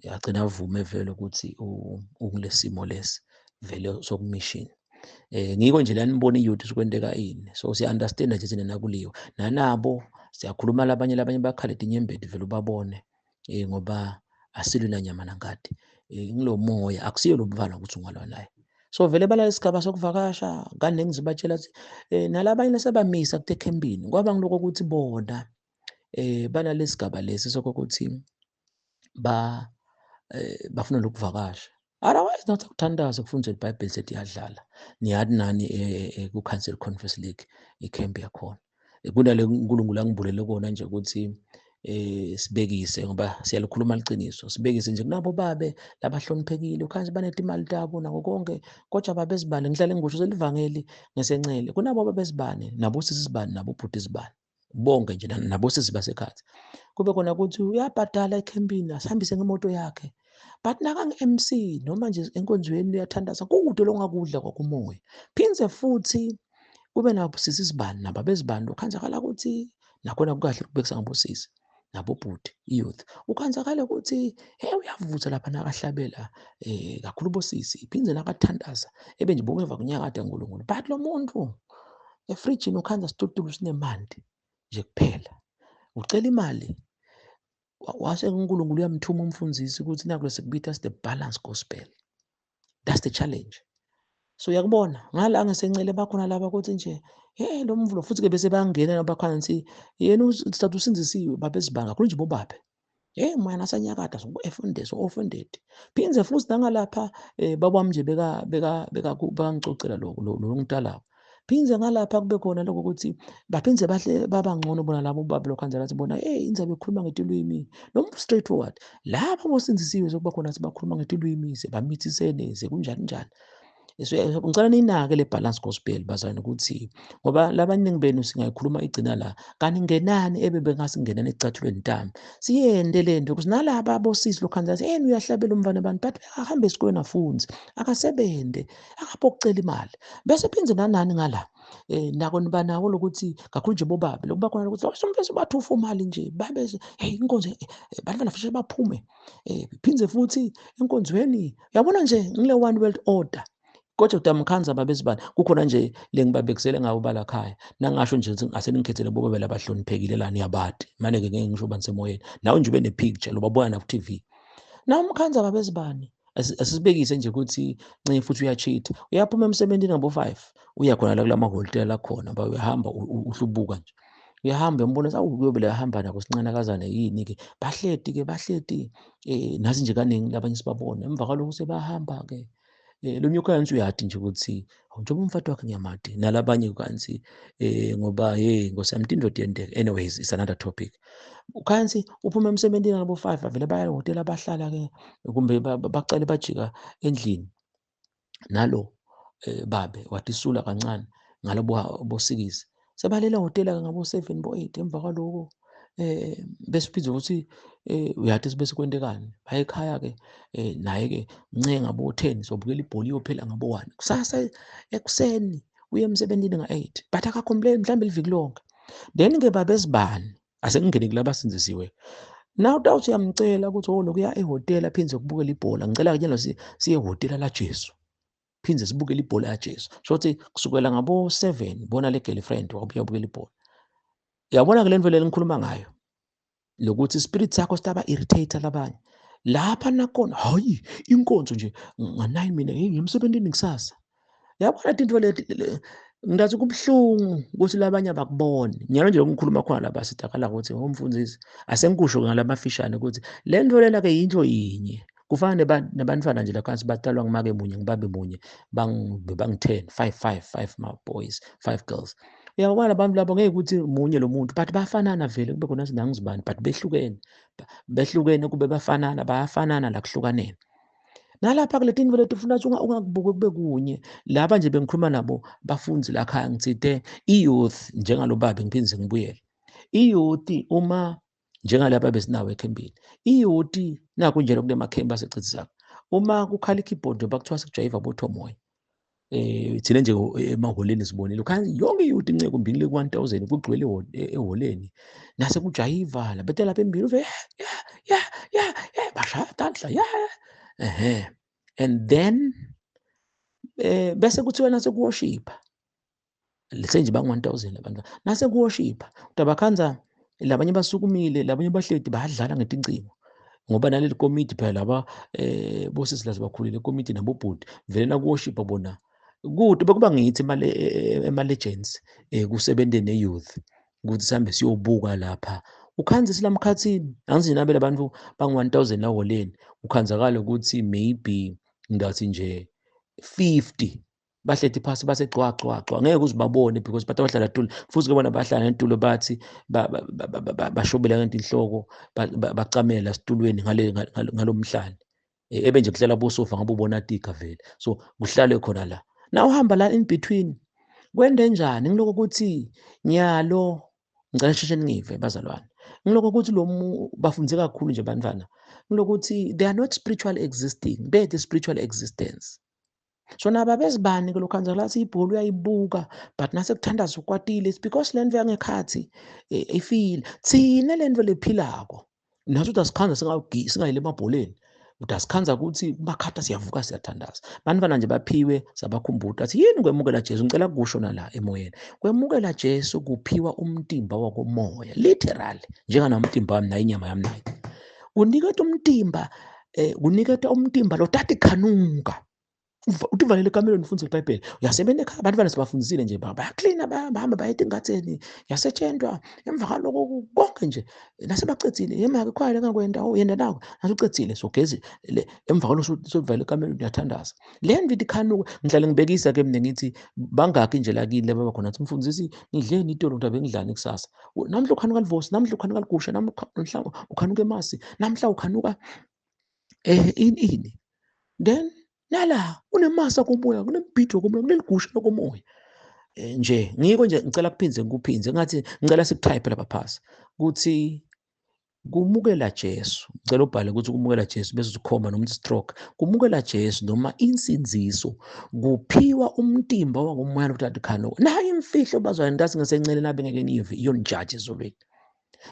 agcina avume vele ukuthi ukule simo lesi vele sokumishini. Ngiko nje la nibona i-youth sikwenteka ini. So siya-understand nje thina nakuliyo nanabo siyakhuluma labanye bakhala inyembeti vele ubabone ngoba asilwe nanyama nangadi ngilo moya akusiyo lo mfana ukuthi ungalwa naye. So vele balala isigaba sokuvakasha kanje ngizibatshela nalabanye lesebamisa kute ekhempini kwaba ngiloko ukuthi bona banalesi sigaba lesi sokuthi bafuna lokuvakasha. Otherwise nathi akuthandaza kufundiswe iBhayibheli sethi iyadlala niyathi nani ku-Council Conference League i-camp yakhona. Kunale uNkulunkulu angibulele kona nje ukuthi sibekise ngoba siyalikhuluma liqiniso sibekise nje kunabo babe labahloniphekile ukhansi banethe imali tabo nako konke kodwa babezibane ngihlale ngikusho selivangeli ngesencele kunabo babezibane nabo sisizibane nabo bhuti izibane bonke nje nabo sisi basekhathi kube khona ukuthi uyabhadala ekhempini asihambise ngemoto yakhe but nakange-MC noma nje enkonzweni uyathandaza kude lokungakudla kwakumoya phinze futhi kube nabo sisizibane nabo bezibane ukhanzakala ukuthi nakhona kukahle kubekisa ngabosisi nabobhuti i-youth ukhanzakale ukuthi uyavutha lapha nakahlabela kakhulu bosisi phinze nakathandaza nje bokeva kunyakade uNkulunkulu but lo muntu efrijini ukhanza situtulu sinemandi nje kuphela ucela imali wase uNkulunkulu uyamthuma umfundisi ukuthi nakulo sikubitha the balance gospel. That's the challenge. So uyakubona ngala ngesencele bakhona laba ukuthi nje lo muntu lo futhi-ke bese bayangena abakhansi, yena uthatha usindzisiwe babezibani kakhulu nje bobabe. Moya nasanyakata efundiswa offended. Phindze futhi nangalapha babami nje bekangicocela lo ngitalayo. Phindze ngalapha kube khona lokho ukuthi baphindze bahle babangcono bona labo bobaba lokhanzela bathi bona indzawo bekhuluma ngetilwimi noma straightforward. Lapho bosindzisiwe sokuba khona bakhuluma ngetilwimi sebamithisene sekunjani njani. Ngicela niyinake le balance gospel bazane ukuthi ngoba labaningi benu singayikhuluma igcina la, kanti ngenani ebebengasingenani ecathulweni ntamo. Siyende le nto ukuthi nalaba abosisi lokhanza bathi uyahlabela umfana abantu, but akahambe esikolweni afunde, akasebenze, akabokucela imali. Bese phindze nanani ngala nako nibanako lokuthi kakhulu nje bobaba lokuba khona ukuthi sompese bathi ufumali nje babeze inkonzo bantwana fishe baphume. Phindze futhi enkonzweni yabona nje ngile one world order. Kodwa Damkhanza babezibani kukhona nje le ngibabekisele ngawo balakhaya nangasho nje ukuthi ngase ningikhethele bobabili abahloniphekile la niyabati manje-ke ngeke ngisho banisemoyeni nawe nje ube ne-picture lo babona na ku-TV. Nawe Mkhanza babezibani asisibekise nje ukuthi ncike futhi uya-cheat uyaphuma emsebenzini ngabo-5 uya khona la kulama hotela lakhona uyahamba uhlubuka nje uyahamba umbona uyobela yahamba nako sincanakazana yini-ke bahleti nazi nje kaningi labanye sibabona emva kwalokho sebahamba-ke. Lo mnyokhansi uyati nje ukuthi njengoba umfati wakhe ngiyamati nalabanye kansi ngoba Nkosi yami indoda iyenteka. Anyways, it's another topic. Khansi uphuma emsebenzini ngabo-5 bavele baya ehhotela bahlala-ke kumbe bacale bajika endlini. Nalo babe wathi kancane ngalabo bosikizi sebalele ehhotela-ke ngabo-7 bo-8 emva kwaloko bese phindze ukuthi uyathi bese kwentekani baya ekhaya-ke naye-ke nceke ngabo-10 sobukela ibhola iyophela ngabo-1 kusasa ekuseni uye emsebenzini nga-8 but akacomplain mhlawumbe iviki lonke. Then-ke babezibani asengingene kulabasindzisiwe nawutawuthi uyamcela ukuthi lokuya ehhotela phindze kubukela ibhola ngicela-ke nyalo siye ehhotela laJesu phindze sibukele ibhola yaJesu shothi kusukela ngabo-7 bona le girlfriend wabuya ubukela ibhola. Yabona-ke le nto le ngikhuluma ngayo lokuthi ispirit sakho sitaba-irritate labanye lapha nakhona hhayi inkonzo nje nga-9 mina ngiyemsebenzini kusasa. Yabona into leti ngidathi kubuhlungu ukuthi labanye abakubone nyalo nje ngikhuluma khona la basitakala ukuthi mfundisi asengikusho ngalamafishane ukuthi le nto lena-ke yinto yinye kufana nabantwana nje lakhansi batalwa ngumake munye ngibabe munye bangi-10 5 ma-boys 5 girls. Uyabona labantu labo ngeke ukuthi munye lo muntu but bayafanana vele kube khona zibani but behlukene kube bafanana bayafanana la kuhlukaneni. Nalapha kule tinto leti ufuna ukuthi ungakubuki kube kunye laba nje bengikhuluma nabo bafunzi la khaya ngitsite i-youth njengalo baba ngiphindze ngibuyele. I-youth uma njengalaba besinawo ekhembini i-youth nakho nje kule makhembi asechithizako uma kukhala i-keyboard bakuthiwa sekujayiva boThomoya. Thina nje emaholeni sibonile khansi yonke i-youth inceke umbili ku-1000 kugcwele eholeni nase kujayiva labetela lapha embili uve bashaya tandla and then bese kuthiwa nase kuworshipha nje bangu-1000 abantu nase kuworshipha Dabakhanza labanye basukumile labanye bahleti bayadlala ngetincingo ngoba naleli komiti phela laba bosisi lazibakhulile ikomiti nabobhuti vele nakuworshipha bona kude bekuba ngithi ema-legends kusebenze ne-youth ukuthi sihambe siyobuka lapha ukhanze silamkhathini angithi nabe labantu bangu-1000 eholeni ukhanzakala ukuthi maybe ngathi nje 50 bahleti phasi basegcwagcwagcwa ngeke uze babone because bathi abahlala tulo futhi bona bahlala ngentulo bathi bashobela ngento inhloko bacamela esitulweni ngalomhlanje ebenje kuhlala bosofa ngabe ubona tika vele so kuhlale khona la na uhamba la in between kwende njani ngiloko ukuthi nyalo ngicela sheshe ningive bazalwane ngiloko ukuthi bafunze kakhulu nje bantwana ngiloko ukuthi they are not spiritual existing they are the spiritual existence. So naba bezibani ke lokhanza lathi ibhola uyayibuka but nase kuthandaza ukwatile it's because le nto yangekhathi ifile thina le nto lephilako nathi uthi asikhanza singayile emabholeni uthi asikhanza ukuthi bakhatha siyavuka siyathandaza bantwana nje baphiwe sabakhumbuta athi yini kwemukela Jesu ngicela kusho nala emoyeni kwemukela Jesu kuphiwa umtimba wakomoya literally njenganamtimba wami nayo inyama yami nayo uniketa umtimba kuniketa umtimba lo tati khanuka uthi uvalele ekamelweni ufunde iBhayibheli. Uyasebenza ekhaya abantwana sibafundisile nje bayaklina bahamba bayeta engatheni, yasetshentwa emva kaloko konke nje nasebacedzile yema-ke khaya lengakwenda yenda nawo nasucedzile sogezi emva kwalokho sokuvalele ekamelweni uyathandaza. Le nto ithi khanuka ngihlale ngibekisa-ke mina ngithi bangakhi nje lakini laba bakhona athi mfundisi ngidleni itolo ngithi abe ngidlani kusasa. Namhla ukhanuka livosi, namhla ukhanuka ligusha, namhla ukhanuka emasi, namhla ukhanuka ini. Then nala kunemasa komoya, kunemibhido komoya, kuneligusha lokomoya. Nje ngiko nje ngicela kuphindze ngikuphinze ngathi ngicela sikutype lapha phasi kuthi kumukela Jesu. Ngicela ubhale ukuthi kumukela Jesu bese ukhoma noma stroke. Kumukela Jesu noma insinziso kuphiwa umtimba wakomoya uthatha khano. Nayo imfihlo bazwayo ndazi ngesencele nabe ngeke niyive iyonijaji ezolweni.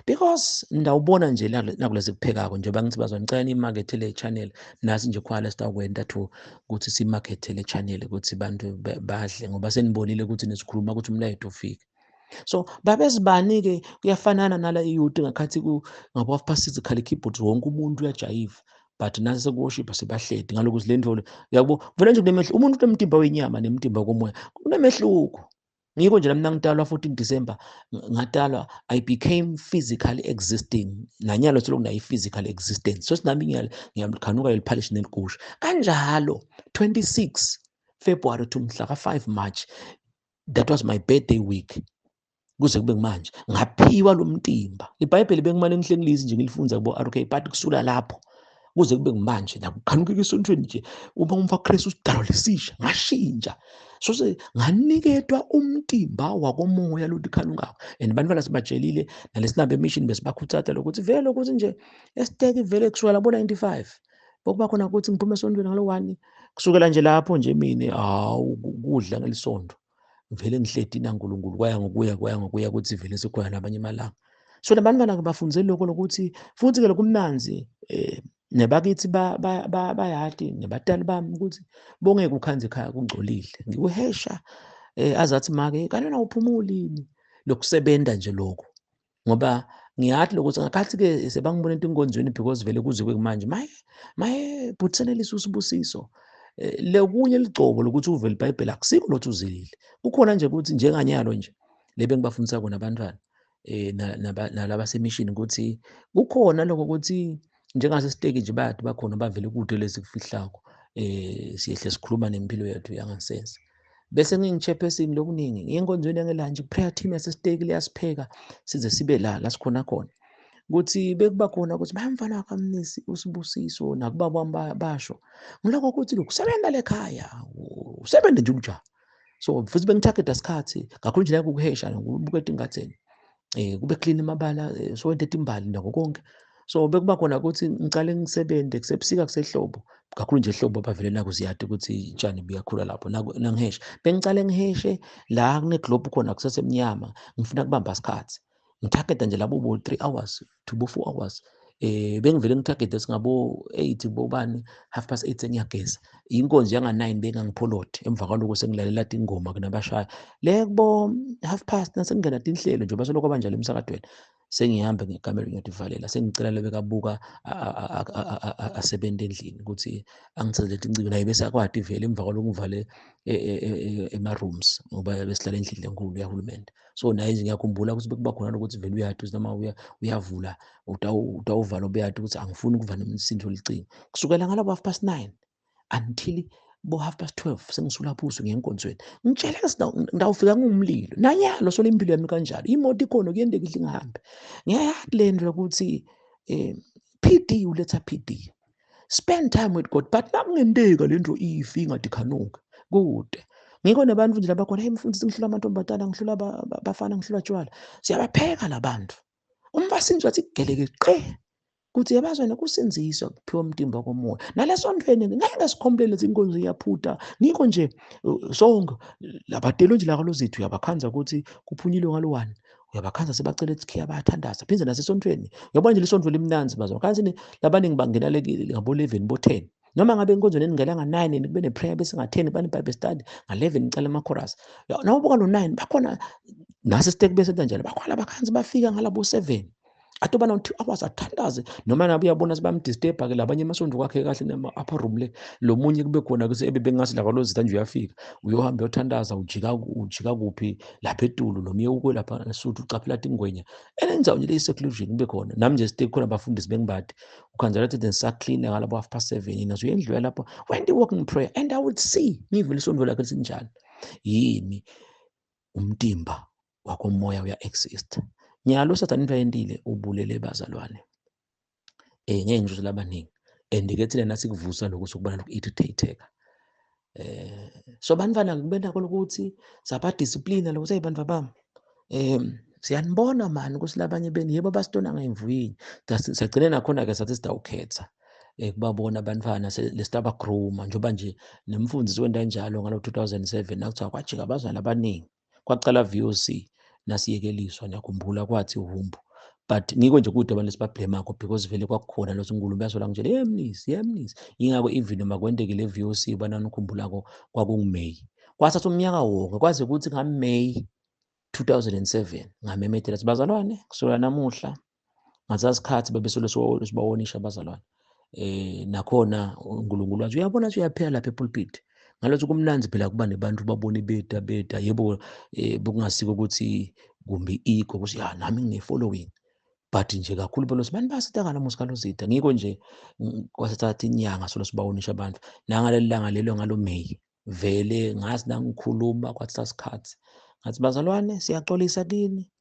Because ndawubona nje nakulezi kuphekako njengoba ngithi bazwa ngicela niyimakethe le channel nasi nje khona sitakwenta to ukuthi simakethe le channel ukuthi bantu badle ngoba senibonile ukuthi nisikhuluma ukuthi umlayetho ufike. So babezibani-ke kuyafanana nala iyouth ngakhathi ngabo half past 6 khala keyboard wonke umuntu uyajayiva but nasi sekuworship sibahledi ngalokuthi le ndlo yabo vele nje kunemehlo umuntu unemtimba wenyama nemtimba komoya kunemehluko. Ngiko nje mina ngitalwa 14 December ngatalwa I became physically existing nanyalo selokhu nayi physical existence so sinami ngiyamkhanuka eliphalishi neligusha kanjalo 26 February to mhla ka 5 March that was my birthday week kuze kube manje ngaphiwa lo mtimba iBhayibheli bengimane ngihle ngilisi nje ngilifunza kubo RK but kusula lapho kuze kube manje nakukhanukeka esontweni nje uma umfa Kristu sidalo lesisha ngashintsha so nganiketwa umtimba wakomoya lothi khanukako and bantwana sibatshelile nalesinabe emission besibakhuthaza lokuthi vele ukuthi nje esiteke vele kusukela labo 95 bokuba khona ukuthi ngiphume esontweni ngalo 1 kusukela nje lapho nje mina kudla ngelisonto vele ngihledi naNkulunkulu kwaya ngokuya ukuthi vele sekhona nabanye amalanga so labantwana bafundzele lokho lokuthi futhi ke lokumnanzi nebakithi bayati nebatali bami ukuthi bongeke ukhanze ekhaya kungcolile ngikuhesha azathi make kanina uphumulini lokusebenta nje lokho ngoba ngiyathi lokuthi ngakhathi ke sebangibona into inkonzweni because vele kuze kwemanje maye buthelelisa usibusiso lekunye ligcobo lokuthi uvele iBhayibheli akusiko lothi uzilile kukhona nje ukuthi njenganyalo nje lebe ngibafundisa kona abantwana nalaba semishini ukuthi kukhona lokho ukuthi njengasesiteki nje bayathi bakhona bavele kude lezi kufihlako siyehle sikhuluma nempilo yethu yangasese bese ngingichairperson lokuningi ngenkonzweni yangelanje prayer team yasesiteki liyasipheka size sibe la sikhona khona ukuthi bekuba khona ukuthi bayamfana kamnisi usibusiso nakuba kwami basho ngiloko ukuthi lokusebenza lekhaya usebenze nje unjani so futhi bengitargeta isikhathi kakhulu nje la ukuhesha ngibuketa ingatheni kube clean emabala so wente timbali nako konke so bekuba khona ukuthi ngicale ngisebenze kusebusika kusehlobo kakhulu nje ehlobo bavele nakuziyade ukuthi itshani buyakhula lapho nangihesha bengicale ngiheshe la kune globe khona kusesemnyama ngifuna kubamba isikhathi ngitargeta nje labo 3 hours to 4 hours bengivele ngitargete singabo 8 bobani 8:30 sengiyageza inkonzo yanga 9 bengangipholothi emva kwaloko sengilalela ingoma kunabashaya le kubo 8:30 nasengena inhlelo nje basoloko kanjalo emsakadweni sengihamba ngekamera ngiyodivalela sengicela lebekabuka asebenza endlini ukuthi angithelele inciko naye bese akwadi vele emva kwaloko ngivale ema rooms ngoba besihlala endlini lenkulu yahulumende so naye nje ngiyakhumbula ukuthi bekuba khona ukuthi vele uyathi noma uyavula utawuvala ubeyade ukuthi angifuni ukuva nomsindo licingo kusukela ngalabo 9:30 until bo 12:30 sengisulaphuzo ngenkonzweni ngitshela ndawufika ngumlilo nanyalo so lempilo yami kanjalo imoto ikhona kuyendeka idle ngihambe ngiyayathi le nto ukuthi PD uletha PD spend time with God but nakungenteka le nto ifi ngathi khanuka kude ngikho nabantu nje labakhona hey mfundisi ngihlula amantombazana ngihlula bafana ngihlula tshwala siyabapheka labantu umfasinjwa athi geleke qe kuthi yabazwana kusinziswa kuphiwa umtimba komoya nalesontweni ngeke sikhomplele inkonzo iyaphuta ngikho nje sonke labatelo nje lakalo zethu uyabakhanza ukuthi kuphunyilwe ngalo 1 uyabakhanza sebacela etsikhiya bayathandaza phinze nasesontweni uyabona nje lesonto limnanzi bazwa kanzi labaningi bangena ngabo 11 bo 10 noma ngabe inkonzo neningela nga9 nikube neprayer bese nga10 bani Bible study nga11 nicala ama-chorus nawo buka no9 bakhona nase siteke bese kanjalo bakhwala bakhanzi bafika ngalabo 7 athi ubana u-2 hours athandaze noma nabe uyabona sebamdisturba-ke labanye emasondo kwakhe kahle nama-upper room le, lo munye kube khona-ke ebebengazi lakwalozitha nje uyafika, uyohamba uyothandaza, ujika kuphi, lapha eTulu noma uye ukwelapha eSuthu ucaphela tingwenya, enenzawo nje le-seclusion kube khona. Nami nje stay khona abafundisi bengibade, ukhanzela nisaclean-a ngalabo 7:30 yena uyendlula lapho, when the walking prayer and I would see, ngivele isondo lakhe lisinjalo. Yimi umtimba wakomoya uya-exist. Nyalo uSathane into ayentile ubulele bazalwane. Ngeke ngisho ukuthi abaningi and-ke thina nathi kuvusa lokhu sokubona loku-irritate-eka. So bantwana kube nakho lokuthi sabadisiplina lokuthi hey bantwa bami, siyanibona mani ukuthi labanye benu yebo basitona ngayimvuyini. Sagcina nakhona-ke sathi sidawukhetha kubabona abantwana lesitabagruma njengoba nje nemfundisi wenda njalo ngalo 2007 nakuthiwa kwajika abazali abaningi. Kwaqala VOC nasiyekeliswa ngiyakhumbula kwathi uhumbu. But ngiko nje kude abantu lesibabhlema-kho because vele kwakukhona lo uNkulunkulu uyasola ngitshela yemnisi. Yingakho even noma kwendekile e-VOC ubana ukhumbula-ko kwakunguMeyi. Kwathatha umnyaka wonke kwaze kuthi ngaMeyi 2007 ngamemethela ukuthi bazalwane kusukela namuhla ngasasikhathi bebesolo sibawonisha abazalwane. Nakhona uNkulunkulu wathi uyabona nje uyaphela lapha epulpit. Ngalothi kumnanzi phela kuba nebantu babona beta yebo, bekungasiko ukuthi kumbe ego ukuthi ya nami ngine-following. But nje kakhulu phela sibani basitaka namusi kalozitha. Ngiko nje kwasathatha inyanga solo sibawonisha abantu. Nangaleli langa lelo ngalo Meyi vele ngathi nangikhuluma kwathatha isikhathi. Ngathi bazalwane siyaxolisa kini.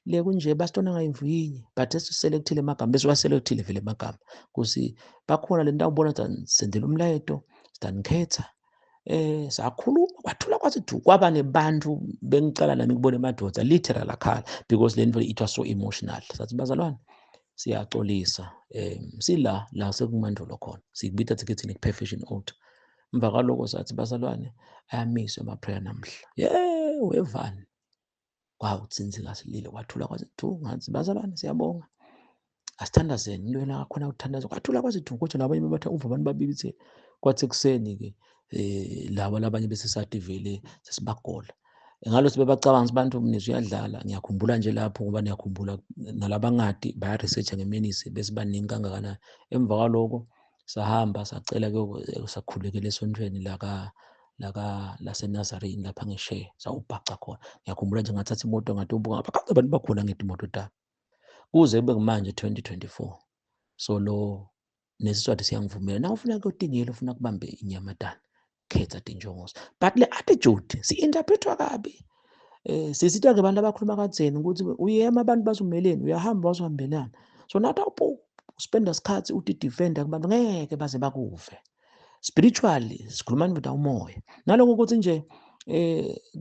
Le kunje basitona ngayimvuyini but sesiselekthile amagama bese waselekthile vele amagama. Kusi bakhona le ndawo ubona ukuthi sendela umlayeto, sidanikhetha. Sakhuluma kwathula kwathi thu kwaba nebantu bengicala nami ngibone madoda literal akhala because le nto it was so emotional. Sathi bazalwane siyaxolisa, sila la sekumandulo khona sikubita thikethini ku-Perfection Altar. Emva kwaloko sathi bazalwane ayamiswe ama-prayer namhla. Wevani kwawutsinzika silile kwathula kwathi thu ngathi bazalwane siyabonga asithandazeni lwena khona ukuthandaza kwathula kwathi thu kodwa nabanye bebatha uva abantu babibithe kwathi ekuseni-ke labo labanye bese sathi vele sesibagola. Ngalo sebebacabanga abantu umnisi uyadlala. Ngiyakhumbula nje lapho ngoba ngiyakhumbula nalabangadi baya-research-a ngemenisi bese baningi kangakanani. Emva kwaloko sahamba sacela-ke sakhulekela esontweni laseNazarene lapha nge-Share sawubhaca khona. Ngiyakhumbula nje ngathatha imoto ngatombuka ngapha kade abantu bakhona ngedwa imoto taba. Kuze kube manje 2024. So lo nesiswati siyangivumela na ufuna ukuyotingela ufuna kubambe inyamatane khetha tinjongozo. But le attitude si-interpretwa kabi. Sisitha-ke abantu abakhuluma kadzeni ukuthi uyema abantu bazumeleni uyahamba bazohambelana. So nathi spenda isikhathi uti-defenda kubantu ngeke baze bakuve. Spiritually sikhuluma nje umoya. Naloko ukuthi nje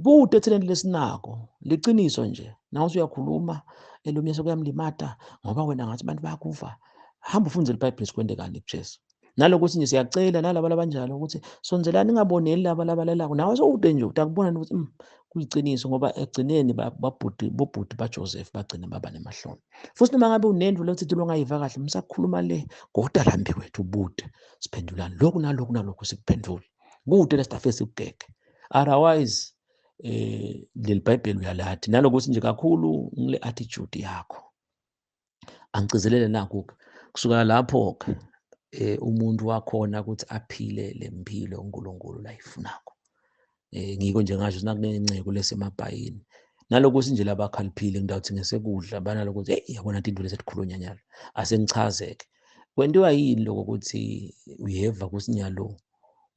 kude etheleni lesinako liciniso nje. Nawe usuyakhuluma elomyese kuyamlimata ngoba wena ngathi abantu bayakuva. Hamba ufunde iBhayibheli sikwendekani kuJesu. Nalokuthi nje siyacela nalabo abanjalo ukuthi sonzelani ningaboneli laba labalelako. Nawe sowude nje utakubona ukuthi kuyiciniso ngoba egcineni bobhuti baJoseph bagcina baba nemahlombe. Futhi noma ngabe unendlu lokuthi longayiva kahle msakhuluma le ngodalambi wethu ubude. Siphendulani lokhu nalokhu sikuphendule. Kude lesitafe sikugeke. Otherwise leli Bhayibheli uyalathi nalokuthi nje kakhulu ngile attitude yakho. Angicizelele nakho kusukela lapho-ke umuntu wakhona ukuthi aphile le mpilo uNkulunkulu layifunako. Ngiko nje ngasho sinakunengcebo lesemabhayini. Nalokuthi nje labakhaliphile ngidawuthi ngesekudla banalokuthi hey yabona into into lesetikhulunywa nyalo. Asengichazeke. Kwentiwa yini lokho ukuthi uyeva kusinyalo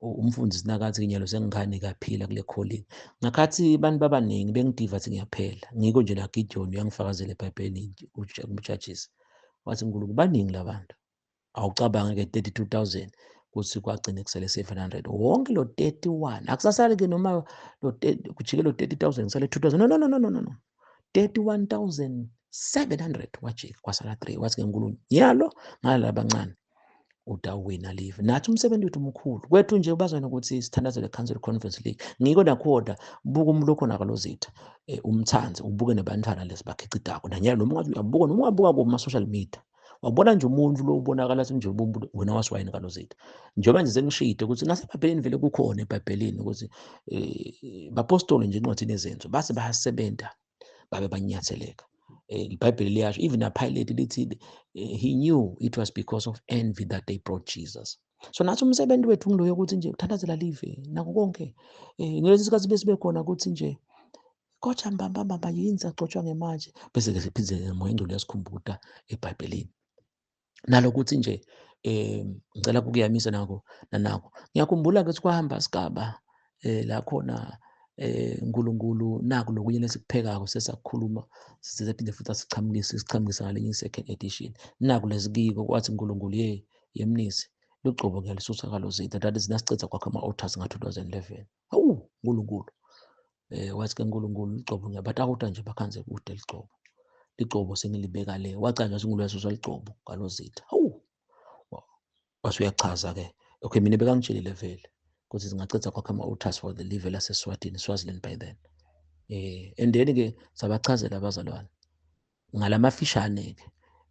umfundisi nakathi nyalo sengikhani kaphila kule calling. Ngakhathi abantu babaningi bengidivathi ngiyaphela. Ngiko nje la Gideon uyangifakazela eBhayibhelini uJudges. Wathi uNkulunkulu baningi labantu. Awucabange ke 32,000 kuthi kwagcina kusele 700. Wonke lo 31 akusasali ke noma lo kujike lo 30,000 kusale 2,000. No. 31,700 wajika kwasala 3. Wathi ke uNkulunkulu yalo ngala abancane utawina live. Nathi umsebenzi wethu omkhulu. Kwethu nje ubazwana ukuthi sithandazele Council Conference League. Ngiko nakhoda buka umlokho nakalozitha. Umthanzi ubuke nebantwana lesibakhicidako. Nanyalo noma ungathi uyabuka noma ungabuka kuma social media. Wabona nje umuntu lo ubonakala nje wena wasiwayini kalozitha. Njengoba nje sengishide ukuthi naseBhayibhelini vele kukhona eBhayibhelini ukuthi bapostoli nje incwadi nezenzo base bayasebenza babe banyatheleka. iBhayibheli liyasho, even naPilate lithi he knew it was because of envy that they brought Jesus. So nathi umsebenzi wethu ngulo yokuthi nje uthandazela live nakho konke. Ngalesi sikhathi besibe khona ukuthi nje kotsha mbamba yini sagcotshwa ngemanje, bese-ke siphinde umoya engcwele uyasikhumbuza eBhayibhelini. Nalokuthi nje ngicela ukuyamisa nakho nanakho. Ngiyakhumbula-ke ukuthi kwahamba sigaba la khona uNkulunkulu naku lokunye lesikuphekako sesakukhuluma siphinde futhi sichamukisa ngalenye i-second edition. Naku lesikiko kwathi uNkulunkulu yemnisi lugcobo ngiyalisusa kalozitha, that is nasiceda kwakha ama-altars nga-2011. Hawu uNkulunkulu wathi-ke uNkulunkulu ligcobo ngiyabatakuta nje bakhanze kude ligcobo. Ligcobo sengilibeka le, wacanja ukuthi ngilwesuswa ligcobo kalozitha. Hawu wase uyachaza-ke, okay mina bekangitshelile vele ukuthi singaceda kwakha ama-altars for the live laseSwatini, Swaziland by then. And then-ke sabachazela abazalwane ngalamafishane-ke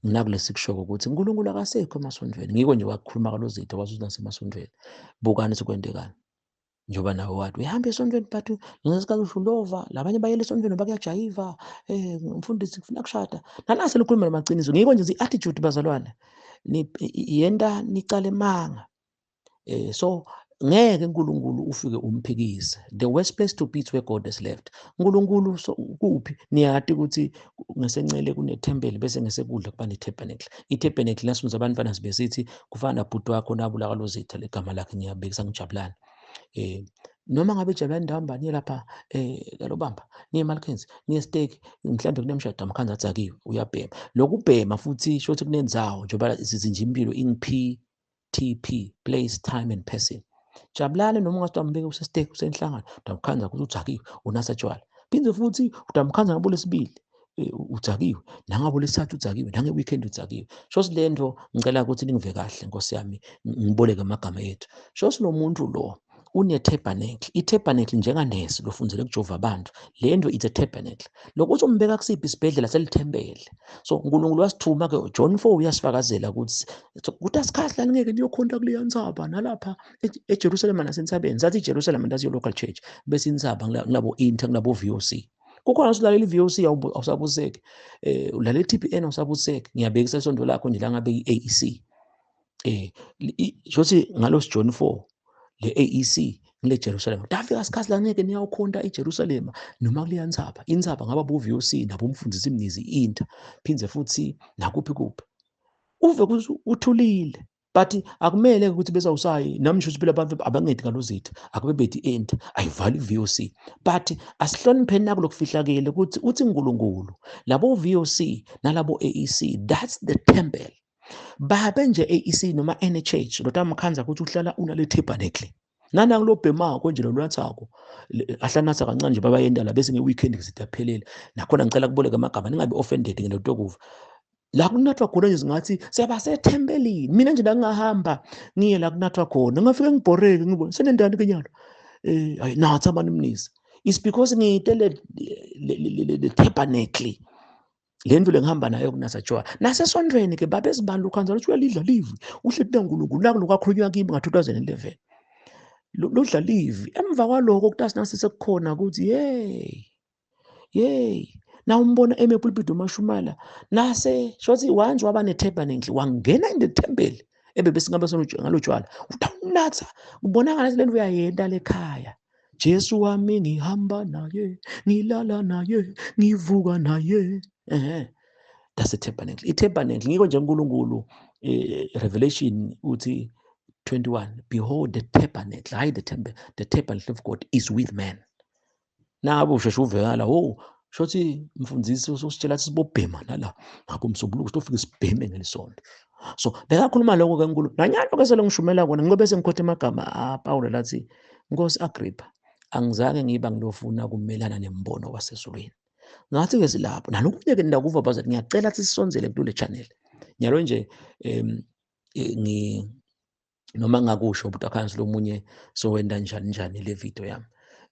nginakulesi kushoko ukuthi uNkulunkulu akasekho emasondweni. Ngiko nje wakukhuluma kalozitha wazuthi nasemasondweni. Bukani sekwendekani. Njengoba nawe wathi uyahamba esondweni but ngesikhathi ushulova, labanye bayela esondweni bakuyajayiva, mfundisi ngifuna kushada. Nanasi likhuluma namaciniso. Ngiko nje i-attitude bazalwane. Yenta nicale manga. So ngeke uNkulunkulu ufike umphikise. The worst place to be is where God has left. uNkulunkulu kuphi? Niyati ukuthi ngesencele kunethempeli bese ngesekudla kuba netabernacle. Itabernacle nasimza abantwana sibesithi kufana nabhuti wakho nabula kalozitha legama lakhe ngiyabekisa ngijabulani. Noma ngabe ijabulani ndahamba niye lapha kalobamba niye eMalkens niye Steak mhlambe kunemshado amakhanza adzakiwe uyabhema. Lokhu ubhema futhi sho ukuthi kunendzawo njengoba sizinje impilo PTP, place, time and person. Jabulani noma ungathi umbeke useSteak usenhlangano udamkhanza ukuthi udzakiwe unasa tshwala. Phinde futhi udamkhanza ngabo lesibili udzakiwe nangabo lesithathu udzakiwe nange-weekend udzakiwe. Shosi lento ngicela ukuthi ningive kahle Nkosi yami ngiboleke amagama ethu. Shosi lo muntu lo une-tabernacle. I-tabernacle njenganesi lofundzele kujova abantu. Le nto it's a tabernacle. Lokuthi umbeka kusiphi isibhedlela selithembele. So uNkulunkulu wasithuma-ke John 4 uyasifakazela ukuthi asikhahlani ngeke niyokhonta kuleya nzaba nalapha eJerusalema nasentabeni. Sathi iJerusalema that's your local church. Bese inzaba ngilabo Inter ngilabo VOC. Kukhona usilalela i-VOC awusabuseki. Ulalela i-TPN awusabuseki. Ngiyabekisa isondo lakho nje la ngabe i-AEC. Shothi ngalosi John 4 le AEC ngile Jerusalem. Dafika isikhathi la ngeke niyawukhonta iJerusalema noma kuleya nzaba. Inzaba ngaba bo VOC nabo umfundisi imnizi Inter. Phindze futhi nakuphi kuphi. Uve uthulile. But akumele ukuthi bezawusayi nami ngisho phela abantu abangedi ngalozitha akube bethi Inter ayivali VOC. But asihlonipheni nako lokufihlakele ukuthi uthi uNkulunkulu labo VOC nalabo AEC that's the temple. Babe nje AEC noma NHH lotamakhanza ukuthi uhlala unale tabernacle. Nanangu lo bhemako nje lonathako ahlanatha kancane nje babayenda la bese ngeweekend ngizidaphelele. Nakhona ngicela kuboleka amagama ningabe offended ngento kuva. La kunathwa khona nje singathi siyabasethempelini. Mina nje la ngahamba ngiye la kunathwa khona ngafike ngibhoreke ngibona senendani kenyalo. Hayi nathi abanimnisi. It's because ngiyitele le tabernacle. Le ndlu lengihamba nayo kunasa tshwala nasesondweni ke babezibani ukhanza ukuthi uyalidla live uhle kuNkulunkulu la lokwakhulunywa kimi nga-2011 lodla live emva kwaloko kutasi nasi sekukhona ukuthi na umbona emepulpit uMashumala nase shothi wanje waba ne-tabernacle wangena in the temple ebebesingabe ngalotshwala utawunatha ubonakala ukuthi le ndlu uyayenda lekhaya. Jesu wami ngihamba naye ngilala naye ngivuka naye. That's a tabernacle. I-tabernacle ngiko nje uNkulunkulu Revelation uthi 21 behold the tabernacle, hayi the temple, the tabernacle of God is with man. Nabo usheshe uvekala shothi mfundisi usitshela ukuthi sibobhema nala ngakho umsombuluko sitofika sibheme ngelisonto. So bekakhuluma lokho ke uNkulunkulu nanyalo ke selongishumela kona ngoba bese ngikhotha amagama Paul lathi Nkosi Agrippa angizange ngiba ngilofuna kumelana nembono wasezulwini. Ngathi ke silapho nalokunye ke ndakuva bazali ngiyacela ukuthi sisonzele kule channel. Nyalo nje noma ngakusho ukuthi akhansi lomunye sowenda njani le video yami.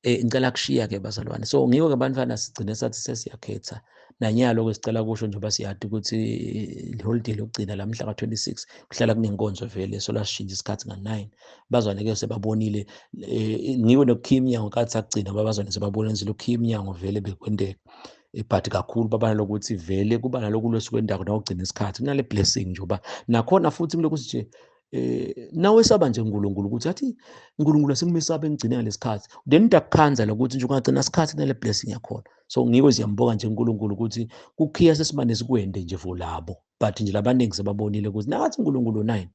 Ngicela kushiya ke bazalwane. So ngiko ke abantwana sigcine sathi sesiyakhetha. Nanyalo ke sicela kusho njengoba siyade ukuthi le holiday lokugcina la mhla ka26 kuhlala kunenkonzo vele so lasishintsha isikhathi nga9. Bazwane ke sebabonile ngiko noKhim Nyango kathi sagcina babazwane sebabona nje loKhim Nyango vele bekwendeka. but kakhulu baba nalokuthi vele kuba naloku lwesukwendako nawugcina isikhathi kunale blessing nje uba nakhona futhi kulokhu nje nawesaba nje uNkulunkulu ukuthi athi uNkulunkulu asengimesaba engigcine ngalesi sikhathi then ndakukhanza lokuthi nje ungagcina isikhathi kunale blessing yakhona. So ngikho siyambonga nje uNkulunkulu ukuthi kukhiya sesimane sikwende nje for labo, but nje labaningi sebabonile ukuthi nakathi uNkulunkulu 9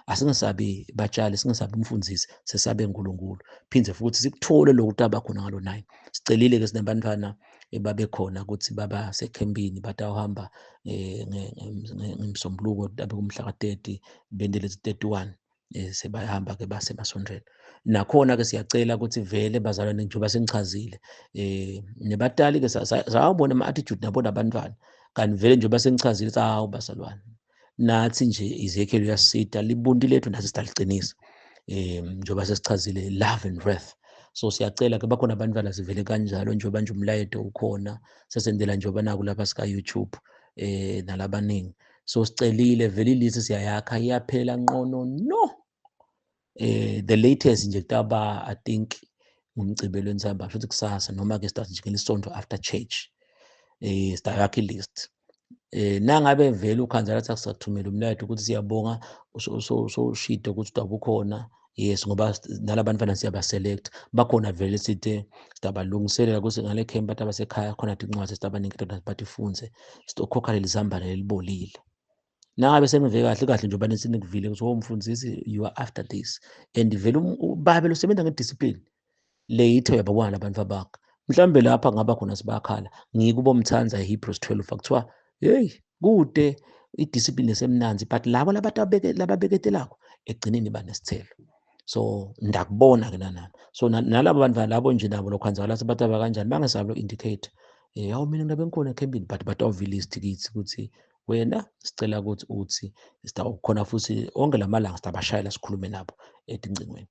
asingesabi batshali, singesabi umfundisi, sesabe uNkulunkulu. Phindze futhi sikuthole lokhu taba khona ngalo 9. Sicelile-ke sinabantwana babekhona ukuthi baba sekhempini batawuhamba ngeMsombuluko tabe kumhla ka-30 bendelezi 31 sebayahamba-ke basemasondreni. Nakhona-ke siyacela ukuthi vele bazalwane njengoba sengichazile nebatali-ke sawabona ama-attitude nabo nabantwana kanti vele njengoba sengichazile ukuthi hawu bazalwane nathi nje izekheli uyasisita libunti lethu nathi sitaliqinisa njengoba sesichazile love and wrath. So siyacela-ke bakhona abantwana sivele kanjalo njengoba nje umlayeto ukhona sesendela njengoba naku lapha sika-YouTube nalabaningi. So sicelile vele ilisi siyayakha iyaphela nqono no. The latest nje kutaba I think ngumgcibelweni sihamba futhi kusasa noma-ke start nje ngelisonto after church sitayakha ilist. Nangabe vele ukhanza lathi akusathumela umlayeto ukuthi siyabonga ushito ukuthi udabukhona. Yes, ngoba nalabantwana siyabaselect bakhona vele sithi sitabalungiselela ukuthi ngale camp abantu abasekhaya khona incwadi sitabanikeza bathi ifunze sitokhokha leli zambane lelibolile. Nangabe sengive kahle kahle njengoba nisinekuvile ukuthi umfundisi you are after this and vele ubabe losebenza ngediscipline later uyababona labantu bakhe mhlambe lapha ngaba khona sibakhala ngikubo Mthanza eHebrews 12 kuthiwa hey kude idiscipline esemnanzi but labo lababeketelako egcineni banesithelo. So ndakubona ke nana. So nalabo bantu labo nje nabo lokhanzakala sebataba kanjani bangesabo indicate yawu mina ngabe ngikhona ekhempini but batawuvilist kithi ukuthi wena sicela ukuthi uthi sitawukhona futhi onke lamalanga sitabashayela sikhulume nabo edingcingweni.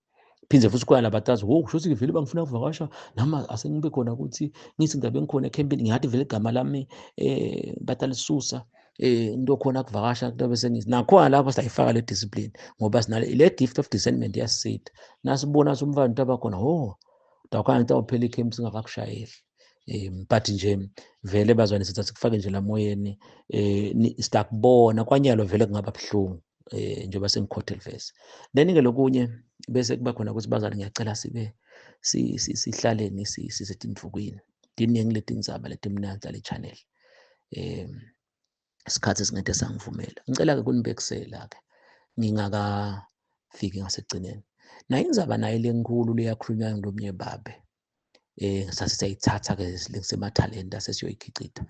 Phindze futhi kwala batazi kusho ukuthi vele bangifuna ukuvakasha noma asengibe khona ukuthi ngithi ngabe ngikhona ekhempini ngathi vele igama lami batalisusa into khona kuvakasha kube sengithi nakhona lapho sayifaka le discipline ngoba sinale le gift of discernment yasisita nasibona umfana into abakhona udakhona into awuphela icamp singakakushayeli. But nje vele bazwane sithi sikufake nje la moyeni sitakubona kwanyalo vele kungaba buhlungu njengoba sengikhothele verse. Then-ke lokunye bese kuba khona ukuthi bazali ngiyacela sibe sihlaleni sisetindvukwini dini ngileti indzaba letimnanzi ale channel isikhathi esingede sangivumela ngicela-ke kunibekisela-ke ngingakafiki ngasekugcineni nayo indzaba nayo lenkulu leyakhulunywa ngilomnye babe sasiyayithatha-ke semathalenta sesiyoyikhicita.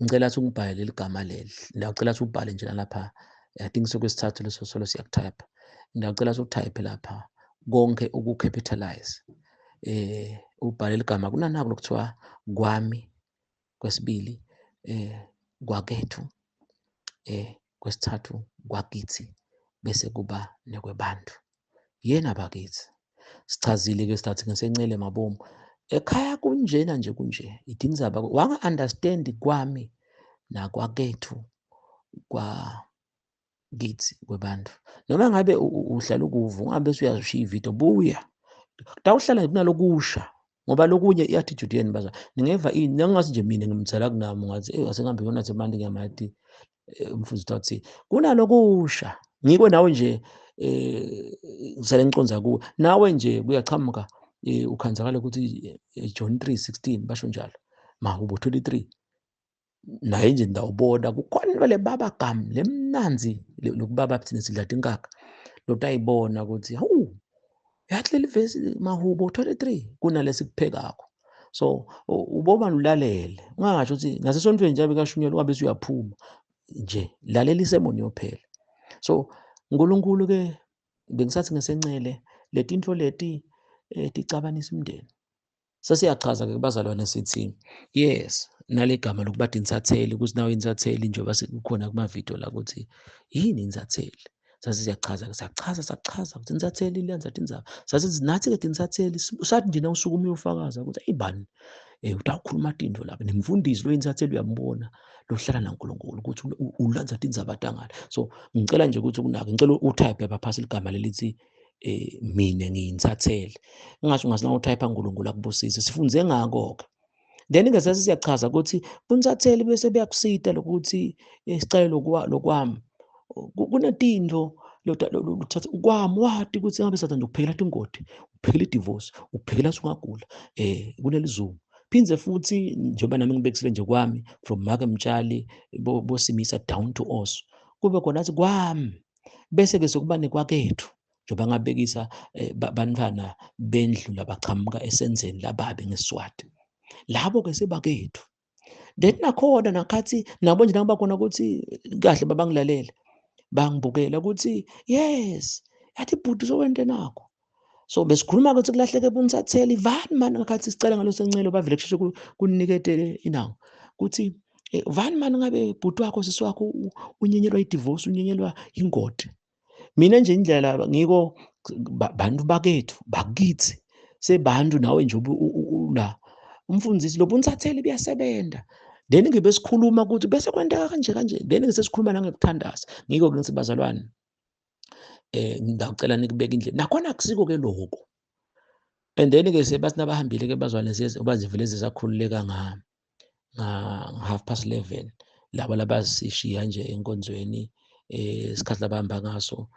Ngicela ukuthi ungibhale leli gama leli ngiyacela ukuthi ubhale nje lapha I think sokwesithathu leso solo siyakutype ngiyacela ukuthi utype lapha konke uku-capitalize ubhale ligama kunanako lokuthiwa kwami kwesibili kwakethu kwesithathu kwakithi bese kuba nekwebantu yena bakithi. Sichazile-ke sithi ngesencele mabomu ekhaya kunjena nje kunje idindzaba wanga-understand kwami nakwakethu kwakithi kwebantu noma ngabe uhlala ukuva ungabe usuyazishiya ividiyo buya kutawuhlala kunalokusha ngoba lokunye i-attitude yeni baza ningeva ini nangathi nje mina ngimzala kunami ngathi asengambe yona zemandi ngiyamathi umfundisi uthi kunalokusha ngikho nawe nje ngisale ngiconza kuwe nawe nje kuyachamuka ukhanzakala ukuthi John 3:16 basho njalo Mahubo 23 naye nje ndawubona kukhona le baba gam lemnanzi lokubaba thina sidla tinkaka lotayibona ukuthi hawu yathi leli verse Mahubo 23 kunalesi kuphekako. So uboba ulalele ungangasho ukuthi ngasesontweni nje bekashunyela ungabe uyaphuma nje lalela isemoni yophela. So uNkulunkulu ke bengisathi ngesencele letinto leti ticabanisa umndeni. Sesiyachaza-ke kubazalwane sithi yes nale gama lokuba insatheli ukuthi nawe insatheli njengoba sekukhona kumavidiyo la ukuthi yini insatheli. Sasiyachaza sachaza ukuthi insatheli lenza tindzaba sasithi nathi-ke insatheli usathi nje nawusukume uyofakaza ukuthi ayibani utawukhuluma tinto lapha nemfundisi lo insatheli uyambona lohlala naNkulunkulu ukuthi ulanza tindzaba tangala. So ngicela nje ukuthi kunake ngicela utype lapha phasi igama lelithi mina ngiyinsatheli ungasho ungasina utype uNkulunkulu akubusise sifunze ngako-ke Then-ke sesiyachaza ukuthi buntatheli bese beyakusita lokuthi sicale lokwami. Kunetinto lothatha kwami wati kutsi ngabe sithanda ukuphekela tingoti, ukuphekela i-divorce, ukuphekela sungagula, kulelizulu. Phindze futhi njengoba nami ngibekisile nje kwami from Make Mtshali boSimisa down to Oso, kube khona athi kwami. Bese-ke sekuba nekwakethu njengoba ngabekisa bantfwana bendlu labachamuka esenzeni lababe ngeSiswati. Labo-ke sebakethu. Then nakhona nakhathi nabo nje nabakhona ukuthi kahle babangilalele, bangibukela ukuthi yes, yathi bhuti sokwente nakho. So besikhuluma ukuthi kulahleke buntatheli vani mani ngakhathi sicela ngaleso ncelo bavele kusheshe kunikete inango kuthi vani mani ngabe bhuti wakho sisi wakho unyenyelwa i-divorce, unyenyelwa ingoti. Mina nje indlela ngiko bantu bakethu bakithi sebantu nawe nje ula umfundisi lo buntatheli buyasebenza. Then ngibe sikhuluma ukuthi bese kwenteka kanje kanje, then sesikhuluma nangekuthandaza. Ngiko-ke ngithi bazalwane, ngingacela nikubeka indlela nakhona akusiko-ke lokho. And then-ke sebathi nabahambile-ke bazalwane bazivele zisakhululeka nga-11:30 labo labasishiya nje enkonzweni isikhathi labahamba ngaso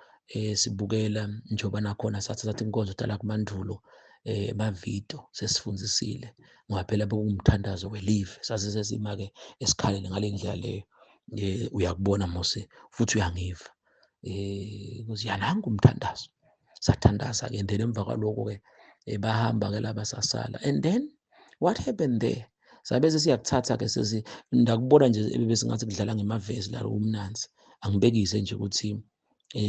sibukela njengoba nakhona sathatha inkonzo dala kumandulo amavidiyo sesifundzisile ngoba phela bekuwumthandazo we-live sasesima-ke esikhaleni ngale ndlela leyo uyakubona mose futhi uyangiva ukuthi yananga umthandazo sathandaza-ke and then emva kwaloko-ke bahamba-ke laba sasala and then what happened there sabe sesiyakuthatha-ke ndakubona nje besingathi kudlala ngemavesi la umnanzi angibekise nje ukuthi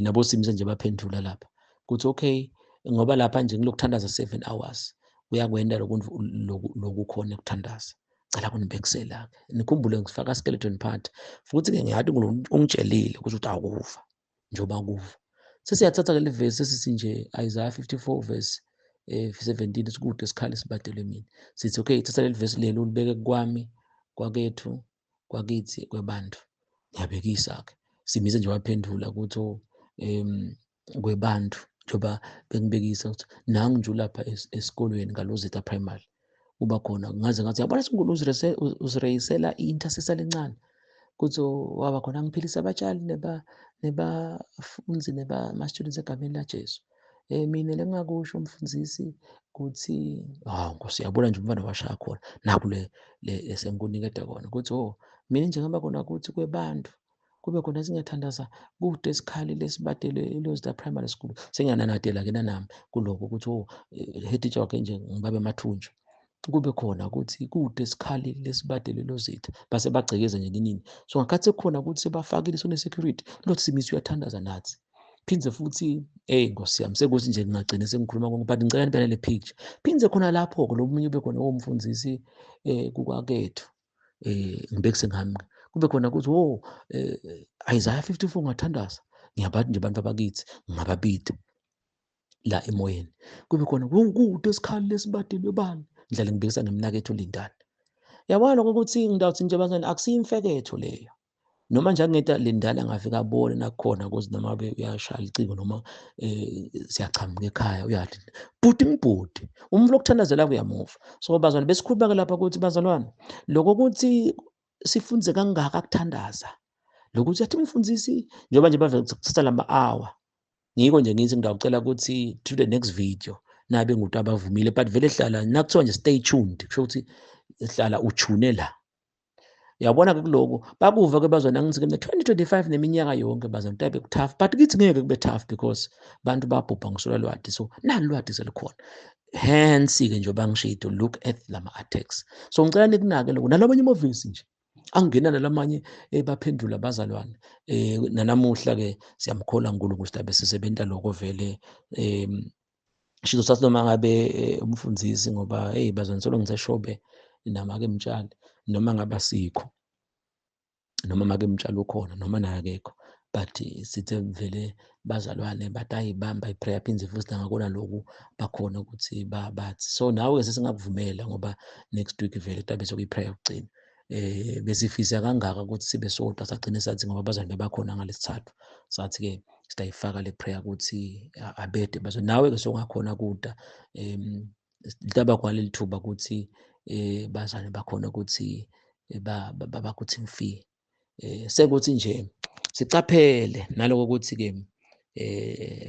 nabo Simisa nje baphendula lapha kuthi okay ngoba lapha nje ngilokuthandaza 7 hours uyakwenda lokukhona ukuthandaza cela kunibekisela-ke nikhumbule ngifaka skeleton part futhi-ke ngiyathi ungitshelile ukuthi akuva njengoba kuva sesiyathatha-ke le vesi sesithi nje Isaiah 54 verse 17 sikude sikhali sibadele mina sithi okay thatha leli vesi leli ulibeke kwami kwakethu kwakithi kwebantu ngiyabekisa-ke Simisa nje waphendula ukuthi kwebantu njengoba bengibekisa ukuthi nangu nje lapha esikolweni kaLozitha Primary kuba khona ngaze ngathi yabona singulu uzireyisela i-intercessor lencane kuthi waba khona ngiphilisa abatshali nebafunzi ma-students egameni laJesu. Mina lengakusho umfundisi kuthi Nkosi yabona nje umfana washaya khona naku le esengikuniketa kona kuthi mina nje ngihamba khona kuthi kwebantu kube khona singathandaza kude sikhali lesibadele iLozitha Primary School sengiyananatela-ke nanami kuloko ukuthi head teacher wakhe nje ngibabe Mathunja kube khona ukuthi kude sikhali lesibadele iLozitha base bagcekeza nje nini so ngakhathi sekukhona ukuthi sebafakile sone-security lothi Simisa uyathandaza nathi phindze futhi Nkosi yami sekuthi nje ngingagcina sengikhuluma konke but ngicela nibheke le picture phindze khona lapho-ke lo munye ube khona umfundisi kukwakethu ngibekise ngami kube khona kuthi Isaiah 54 ngathandaza ngiyabathi nje abantu abakithi ngingababida la emoyeni kube khona kude sikhali lesibadele bani ngidlale ngibekisa ngemnaketho Lindani yabona ukuthi ngidawuthi nje bazane akusiyimfeketho leyo noma nje angeda Lindani angafika abone nakukhona ukuthi noma ngabe uyashaya icingo noma siyachamuka ekhaya uyathi bhuti ngibhuti umuntu lokuthandazela kuyamuva so bazalwane besikhuluma-ke lapha ukuthi bazalwane loko ukuthi sifunze kangaka kuthandaza lokuthi yathi umfundisi njengoba nje bavele kuthatha lama-hour ngiko nje ngithi ngidawucela ukuthi to the next video nabe ngumuntu abavumile but vele hlala nakuthiwa nje stay tuned kusho ukuthi hlala uchune la yabona-ke kuloko bakuva-ke bazwana ngithi-ke 2025 neminyaka yonke bazana tabe ku-tough but kithi ngeke kube tough because bantu babhubha ngiswela lwadi so nali lwadi selikhona hence-ke njengoba ngishito look at lama-attacks so ngicela nikunake lokho nalamanye amavesi nje angena nalamanye baphendula bazalwane nanamuhla-ke siyamkholwa uNkulunkulu sidabe sisebenta lokho vele shisho sathi noma ngabe umfundisi ngoba bazalwane solo ngiseshobe namake Mtshali noma ngabe asikho noma make Mtshali ukhona noma naye akekho but sithe vele bazalwane batayibamba iprayer phindze futhi nangakona lokhu bakhona ukuthi bathi so nawe-ke sesingakuvumela ngoba next week vele tabe sokuyiprayer yokugcina besifisa kangaka ukuthi sibe sodwa sagcine sathi ngoba abazali bebakhona ngalesithathu sathi-ke sitayifaka le prayer ukuthi abede bazo nawe-ke songakhona kuda litaba khona leli thuba ukuthi bazane bakhona ukuthi bakuthi ngifike. Sekuthi nje sicaphele naloko ukuthi-ke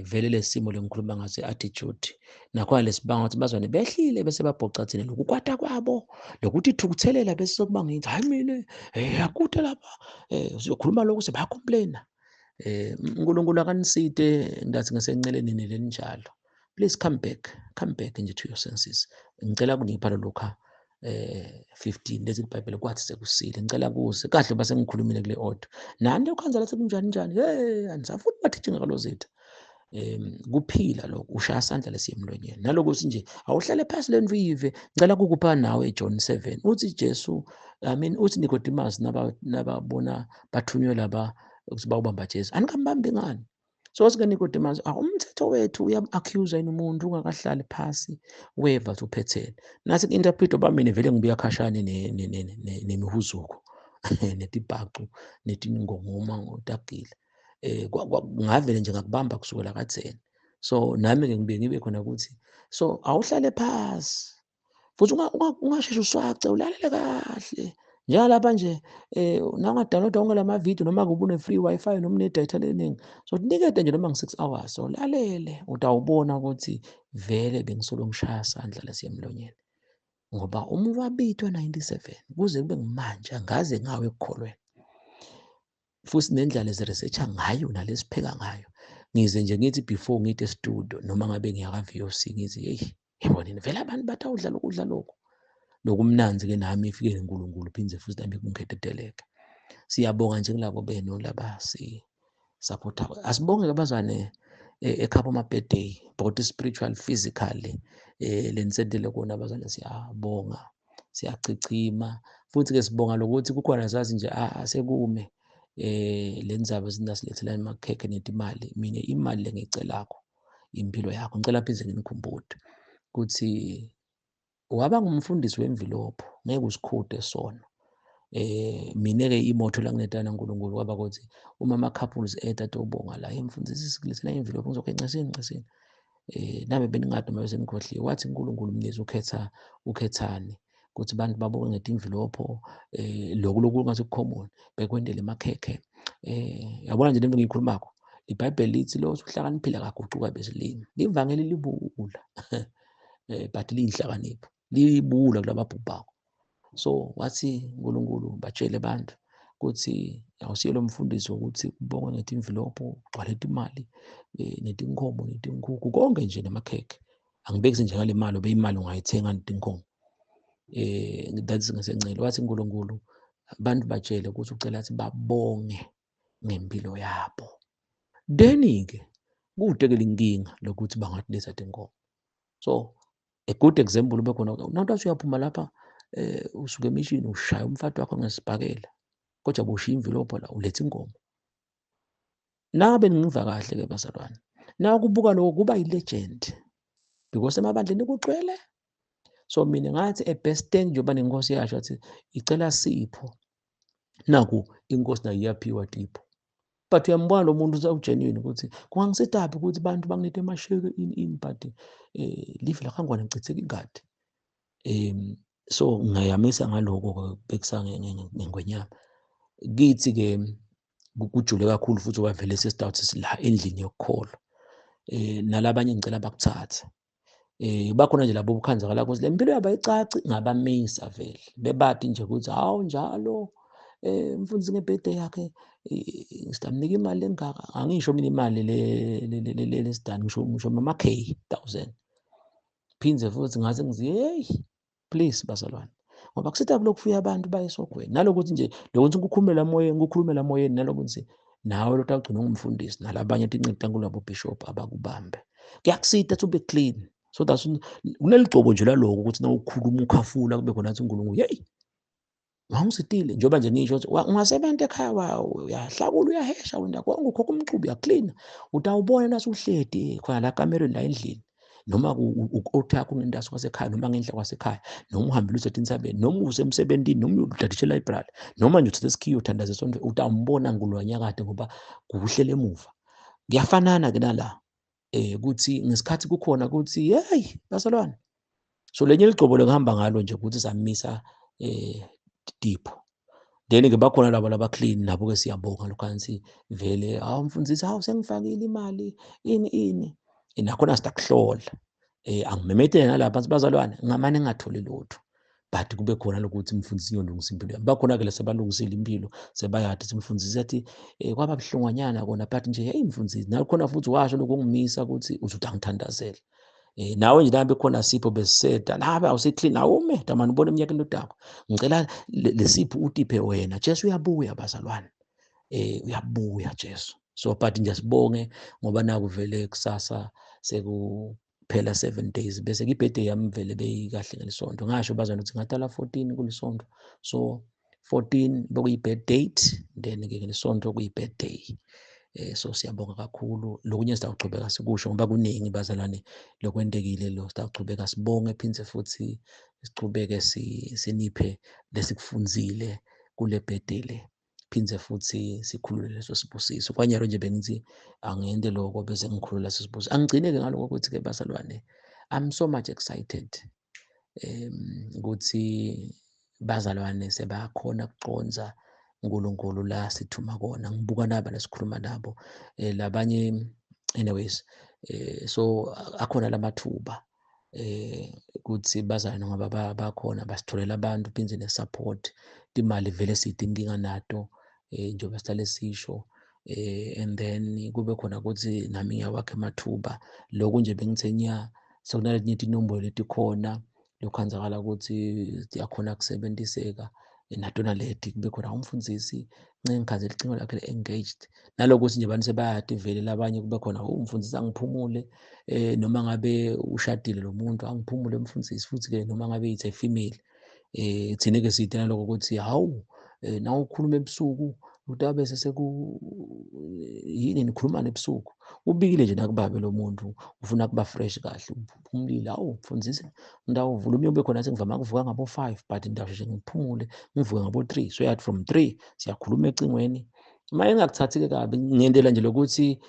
vele lesi simo lengikhuluma ngaso i-attitude nakhona lesibanga ukuthi bazwane behlile bese babhoca thina lokukwata kwabo, lokuthi thukuthelela bese sokubanga ngithi hhayi mina akude lapha sizokhuluma lokhu sebayacomplain-a. uNkulunkulu akaniside ngathi ngasenceleni nelinjalo. Please come back nje to your senses. Ngicela kunipha lolokha 15 lezi iBhayibheli kwathi sekusile ngicela kuze kahle base ngikhulumile kule audio nani ukhanza lathi kunjani njani anisafuni bathi ngalo zethu kuphila lokho ushaya isandla lesiye emlonyeni nalokuthi nje awuhlale phansi lenvive ngicela kukupha nawe John 7 uthi Jesu uthi Nicodemus nababona bathunywe laba ukuthi bawubamba Jesu anikambambi ngani so sike Nicodemus umthetho wethu uyam-accuse yini umuntu ungakahlali phasi weva ukuthi uphethene nathi ku-interpreter bamine vele ngibuya khashane nemihuzuko netibhacu netingongoma ngotagile ngavele nje ngakubamba kusukela katheni so nami-ke ngibuye ngibe khona ukuthi so awuhlale phasi futhi ungasheshe uswace ulalele kahle njengalapha nje nawungadawunloda wonke lamavidiyo noma kube une-free Wi-Fi noma unedatha leningi so kunikede nje noma nge-6 hours so lalele utawubona ukuthi vele bengisolo ngishaya isandla lesiya emlonyeni ngoba uma wabithwa 97 kuze kube ngimanje angaze ngawe ekukholweni futhi nendlela ezi-research-a ngayo nalesipheka ngayo ngize nje ngithi before ngithi e-studio noma ngabe ngiyaka-VOC ngithi heyi yabonini vele abantu bathawudla lokudla lokhu lokumnanzi-ke nami ifike uNkulunkulu phindze futhi nami kungikhetheteleke. Siyabonga nje kulabo benu laba si-support-ayo. Asibonge-ke abazane ekhaba ama-birthday both spiritual physically lenisendele kona abazane siyabonga siyachicima futhi-ke sibonga lokuthi kukhona sazi nje asekume le ndzaba zinasilethela amakhekhe netimali mina imali le ngiyicelakho impilo yakho ngicela phindze nginikhumbude ukuthi waba ngumfundisi wemvilopho ngeke usikhude sona mina-ke imoto la nginetana uNkulunkulu kwaba ukuthi uma ama-couples atobonga la mfundisi sikulethela imvilopho ncesini nami beningade uma bese ngikhohliwe wathi uNkulunkulu mlezi ukhethani ukuthi abantu babonge ngeti imvilopho lokhu ngathi kucommon bekwendele emakhekhe yabona nje lento ngiyikhulumako iBhayibheli lithi lo uhlakaniphile akagucuka bezilimi livangeli libula but liyinhlakanipho libula kulababhubhako so wathi uNkulunkulu batshele abantu ukuthi awusiye lo mfundisi wokuthi kubongwe ngeti imvilopho kugcwale imali netinkomo netinkukhu konke nje namakhekhe angibekise nje ngale mali obe imali ungayithenga netinkomo that's ngesencela wathi uNkulunkulu abantu batshele ukuthi ucela ukuthi babonge ngempilo yabo then-ke kude-ke linkinga lokuthi bangathi lezi tinkomo so a good example ube khona nawuthi uyaphuma lapha usuke emishini ushaya umfati wakho ngesibhakela kodwa bushiya imvilopho la uletha inkomo nabe ngiva kahle-ke bazalwane nakubuka lokho kuba yi-legend because emabandleni kugcwele so mina ngathi best thing njengoba nenkosi yasho athi icela Sipho naku inkosi nayo iyaphiwa Tipho but uyambona lo muntu usawugenuine ukuthi kungangisedaphi ukuthi abantu banginethe amasheke in but live la khangwane ngicitheka ingadi so ngiyamisa ngaloko bekusangengwenyama kithi-ke kujule kakhulu futhi wavele sesithathu sila endlini yokukholwa nalabanye ngicela bakuthathe bakhona nje labo bukhanzakala ukuthi le mpilo yabo ayicaci ngabamisa vele bebati nje ukuthi hawu njalo mfundisi ngebirthday yakhe sitamnika imali engaka angisho mina imali lesidani ngisho ama-K 1000 phindze futhi ngaze ngizi hey please bazalwane ngoba kusidaphi lokufuya abantu baye esogweni nalokuthi nje lokuthi ngikukhulumela moyeni nalokuthi nawe lothi agcina ungumfundisi nalabanye tinceku labobishop abakubambe kuyakusida to be clean so that's kuneligcobo nje laloko ukuthi na ukhuluma ukhafula kube khona athi uNkulunkulu hey wawungizitile njengoba nje ngisho ukuthi ungasebenza ekhaya wawo uyahlakula uyahesha wena konke ukhokha umcubi uyaklina utawubona nasi uhledi khona la kamereni la endlini noma u-othakho ungendaso kwasekhaya noma ngendla kwasekhaya noma uhambile uzethe insabeni noma usemsebentini noma uyodadisha elibrary noma nje uthathe isikhiye uthandaza esonto utambona ngulwanyakade ngoba kuhlela emuva kuyafanana ke nala ukuthi ngesikhathi kukhona ukuthi hey bazalwane So lenye iligcobo ngihamba ngalo nje ukuthi samisa Tipho. Then-ke bakhona labo laba-clean nabo-ke siyabonga lokhansi vele, hawu mfundisi, hawu sengifakile imali, ini. Nakhona sitakuhlola. Angimemetheke nala phansi, bazalwane, ngamane ngingatholi lutho. But kube khona lokuthi mfundisi ngiyolungisa impilo yami. Bakhona-ke la sebalungisile impilo, sebayathi mfundisi yathi, kwaba buhlungwanyana kona but nje heyi mfundisi, nakhona futhi washo lokhu ungimisa ukuthi uthi angithandazele. Nawe nje nabe khona Sipho besiseda, nawe awuse-clean, awume damane ubone eminyakeni lodako. Ngicela le-Sipho utiphe wena. Jesu uyabuya bazalwane. Uyabuya Jesu. So but nje sibonge ngoba naku vele kusasa sekuphela 7 days bese i-birthday yami vele beyikahle ngelesonto. Ngasho bazalwane ukuthi ngatala 14 kulesonto. So 14 bekuyi-birth date, then-ke ngelesonto kuyi-birthday. So siyabonga kakhulu. Lokunye sitawuchubeka sikusho ngoba kuningi bazalwane lokwendekile lo, sitawuchubeka sibonge phindze futhi sichubeke siniphe lesikufunzile kule birthday le. Phindze futhi sikhulule leso sibusiso. Kwanyalo nje bengithi angiyente lokho bese ngikhulula leso sibusiso. Angigcine-ke ngaloko ukuthi-ke bazalwane, I'm so much excited ukuthi bazalwane sebakhona ukuconza uNkulunkulu la sithuma kona. Ngibuka naba lesikhuluma nabo labanye, anyways, so akhona lamathuba ukuthi bazalwane ngoba bakhona basitholela abantu phindze ne-support. Imali vele sidinga nato njengoba sihlale sisho, and then kube khona ukuthi nami ngiyawakha amathuba. Lokhu nje bengithe sekunalenye inombolo letikhona lokhwenzakala ukuthi ziyakhona kusebenziseka natona leti kube khona umfundisi ngikhanzela icingo lakhe le-engaged. Nalokuthi nje abantu sebayade vele labanye kube khona umfundisi angiphumule noma ngabe ushadile lo muntu, angiphumule mfundisi, futhi-ke noma ngabe it's a female. Thine-ke siyide naloko ukuthi hawu nawe ukhuluma ebusuku ukuthi bese yini nikhulumana ebusuku. Ubikile nje nakubabe lo muntu ufuna kuba fresh kahle, uphumulile. Hawu mfundisi, ngidawuvula omunye ube khona sengivama ukuvuka ngabo-5 but ngidasheshe ngiphumule ngivuke ngabo-3. So yathi from 3 siyakhuluma ecingweni. Maye ngingakuthathi-ke kabi, ngiyentela nje lokuthi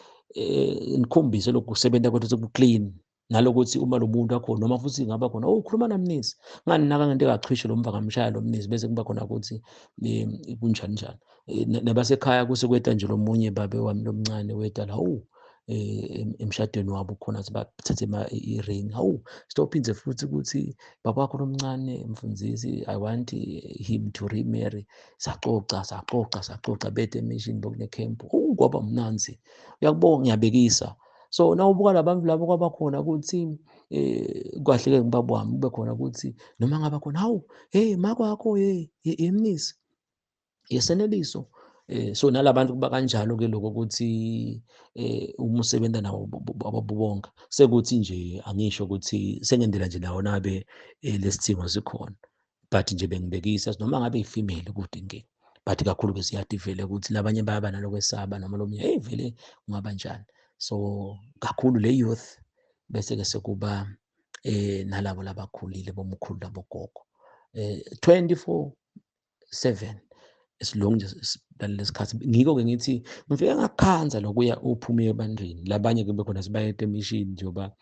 nikhombise lokhu kusebenza kwethu soku-clean, nalokuthi uma lo muntu akhona noma futhi ngaba khona, ukhuluma namnisi, nganginaka ngento engachwishe lo mvakamshaya lo mnisi, bese kuba khona ukuthi kunjani njani. Nabasekhaya kusekweta nje lo munye babe wami lomncane wedala, hawu emshadweni wabo khona bathathe i-ring, hawu sitophindze futhi ukuthi baba wakho lomncane mfundisi, I want him to remarry. Saxoxa bethe emission bokune-camp. Kwaba mnanzi, uyakubonga, ngiyabekisa. So nawubuka labantu labo kwabakhona ukuthi kahle-ke ngibaba wami kube khona ukuthi noma ngaba khona, hawu hey makwakho yemnisi yeseneliso. So nalabantu kuba kanjalo-ke lokho ukuthi uma usebenza nabo bonke sekuthi nje angisho ukuthi sengiyendela nje nawo nabe lesithingo sikhona, but nje bengibekisa noma ngabe i-female kudinge, but kakhulu-ke siyade vele ukuthi labanye bayaba nalokwesaba noma lomunye hey vele kungaba njani. So kakhulu le youth bese-ke sekuba nalabo labakhulile bomkhulu labogogo 24/7 esilongu nje silalela isikhathi. Ngiko-ke ngithi ngifike ngakukhanza lokuya uphume ebandleni, labanye kube khona sibayeta emishini njengoba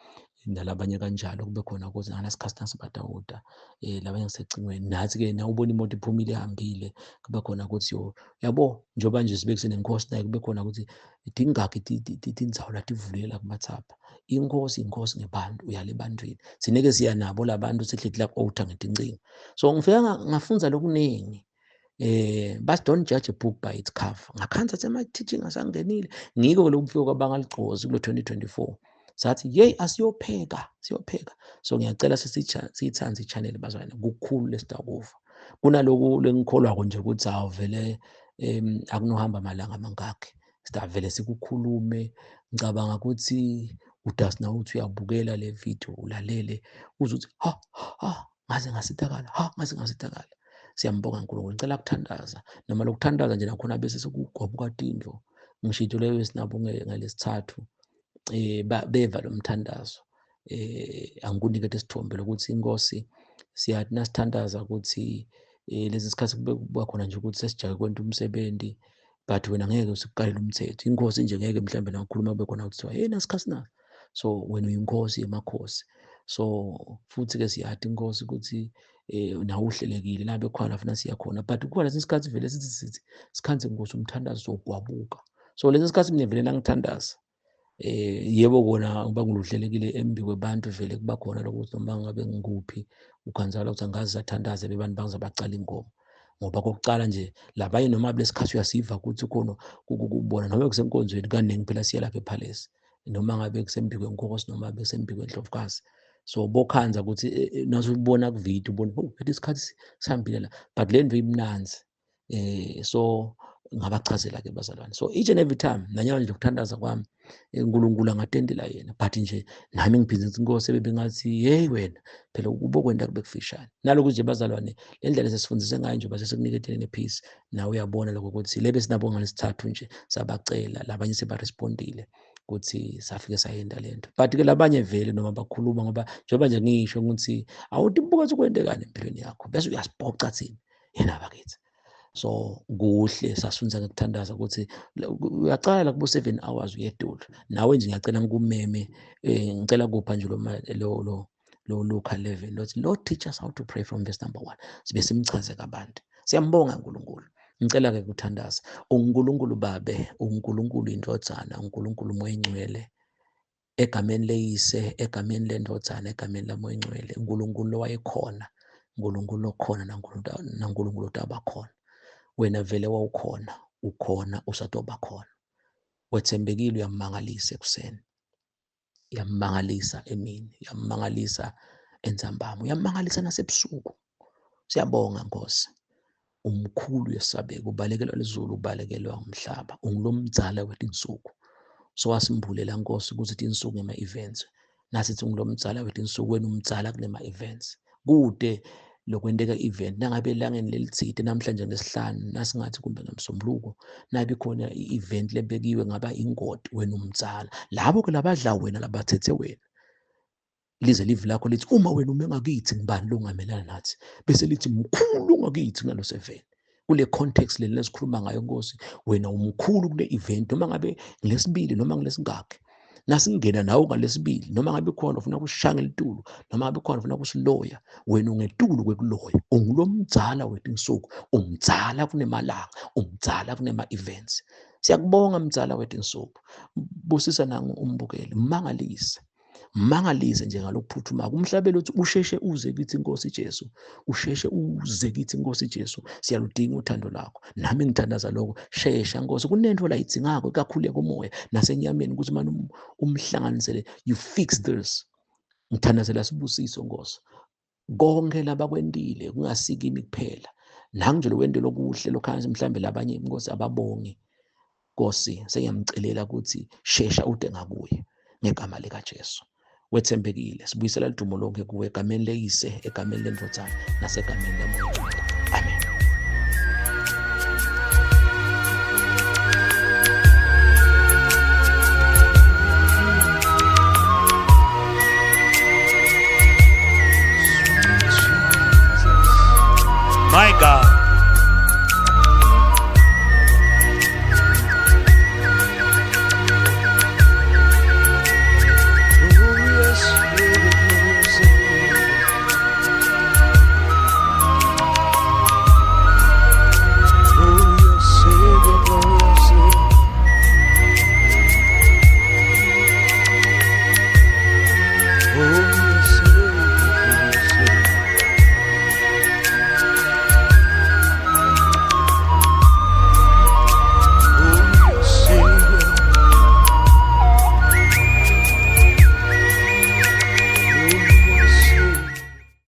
nalabanye kanjalo kube khona ukuthi nganasikhathi nasibadawuda, labanye ngisecingweni. Nathi-ke nawubona imoto iphumile ihambile kube khona ukuthi yabo njengoba nje sibe kusenenkosi naye kube khona ukuthi dingaki tindzawo lativulela kumathapha. Inkosi ngebantu, uyala ebantwini. Thine-ke siya nabo labantu sihleli la-outha ngetincingo. So ngifike ngafunza lokuningi. But don't judge a book by its cover. Ngakhanza athi ama-teaching asangenile. Ngiko lokhu kufika kwabangaligcozi kulo 2024. Sathi yeyi siyopheka. So ngiyacela siyithande i-channel bazalwane, kukhulu lesitakuva. Kunaloku lengikholwako nje ukuthi hawu vele akunohamba amalanga amangakhi. Sitavele sikukhulume. Ngicabanga ukuthi udasi nawe uthi uyabukela le video ulalele uzwe uthi ngaze ngasithakala. Siyambonga uNkulunkulu. Ngicela kuthandaza noma lokuthandaza nje nakhona bese sekugqobuka tindlu. Ngisho into leyo esinabo ngalesithathu beva lo mthandazo. Angikunikete isithombe lokuthi inkosi siyathi nasithandaza ukuthi lezi sikhathi kuba khona nje ukuthi sesijahe kwenta umsebenzi, but wena ngeke usikukalele umthetho. Inkosi nje ngeke mhlambe nakukhuluma kube khona kuthiwa hey nasikhathi na. So wena uyinkosi yamakhosi. So futhi-ke siyade inkosi ukuthi nawe uhlelekile la bekhona funa siya khona, but kukhona lesi sikhathi vele sithi sikhanze nkosi umthandazo sokwabuka. So lesi sikhathi mina vele nangithandaza yebo kona ngoba ngiluhlelekile embi kwebantu vele kuba khona lokuthi noma ngabe ngikuphi ukhanzala ukuthi angazi sathandaze bebantu bangize bacala ingoma. Ngoba kokucala nje labanye noma kulesi khathi uyasiva ukuthi khona kubona noma kusenkonzweni kaningi phela siya lapha ePalace noma ngabe kusembi kwenkosi noma kusembi kwendlovukazi. So bokhanza ukuthi naso ubona kuvidiyo ubona phela isikhathi sihambile la, but le nto imnanzi. So ngabachazela-ke bazalwane. So each and every time nanyalo nje ukuthandaza kwami uNkulunkulu angatendela yena, but nje nami ngiphinde ngithi inkosi bengathi hey wena phela ubokwenda kube kufishane. Naloku nje bazalwane, le ndlela sesifundise ngayo njengoba sesikuniketele nepeace, nawe uyabona lokho ukuthi lebe sinabo ngalesithathu nje sabacela, labanye sebarespondile ukuthi safike sayenda lento. But-ke labanye vele noma bakhuluma ngoba njengoba nje ngisho ukuthi awuthi bukathi kwentekani empilweni yakho bese uyasiphoca thina yena bakithi. So kuhle sasifunza ngokuthandaza ukuthi uyaqala kubo 7 hours uyedula. Nawe nje ngiyacela ngikumeme ngicela kupha nje lo Luka 11 lothi Lord teach us how to pray from verse number 1. Sibe simchaze kabanti. Siyambonga uNkulunkulu. Ngicela-ke ukuthandaza. uNkulunkulu Babe, uNkulunkulu Indodana, uNkulunkulu Moya Engcwele. Egameni leyise, egameni lendodana, egameni laMoya Engcwele. uNkulunkulu owayekhona, uNkulunkulu okhona naNkulunkulu otaba khona. Wena vele wawukhona, ukhona usatoba khona. Wethembekile, uyamangalisa ekuseni, uyamangalisa emini, uyamangalisa entsambama, uyamangalisa nasebusuku. Siyabonga Nkosi. Umkhulu yesabeka, ubalekelwa lizulu, ubalekelwa umhlaba. Ungilomdzala wethu insuku. So wasimbulela Nkosi ukuthi ithi insuku ngema-events. Nasithi ungilomdzala wethu insuku, wena umdzala kunema-events. Kude lokwenteka event nangabe elangeni lelithide namhlanje ngesihlanu nasingathi kumbe ngemsombuluko nabe khona i-event lebekiwe ngaba ingodi, wena umdzala. Labo-ke labadla wena labathethe wena lize livi lakho lithi uma wena ume ngakithi ngibani lo ungamelana nathi, bese lithi mkhulu ngakithi ngalo 7. Kule context le lesikhuluma ngayo Nkosi, wena umkhulu kule event noma ngabe ngilesibili noma ngilesingakhe. Nasingena nawe ngalesibili noma ngabe khona ufuna kushanga elitulo noma ngabe khona ufuna kusiloya, wena ungetulu kwekuloya. Ungilomdzala wethu insuku, umdzala kunemalanga, umdzala kunema-events. Siyakubonga mdzala wethu insuku. Busisa nangu umbukeli, mangalise nje ngalokuphuthumako. Umhlabelo uthi usheshe uze kithi Nkosi Jesu, usheshe uze kithi Nkosi Jesu. Siyaludinga uthando lakho. Nami ngithandaza lokho, shesha Nkosi. Kunento la idzingako ikakhulu komoya nasenyameni ukuthi manje umhlanganisele, you fix this. Ngithandazela Sibusiso Nkosi. Konke labakwendile kungasikimi kuphela. Nangu lo wendelo kuhle lokhanya mhlambe labanye Nkosi ababongi. Nkosi sengiyamcelela ukuthi shesha ude ngakuye ngegama lika Jesu. Wethembekile, sibuyisela idumo lonke kuwe egameni leyise, egameni lendodana nasegameni laMoya Engcwele. Amen. Jesus. My God.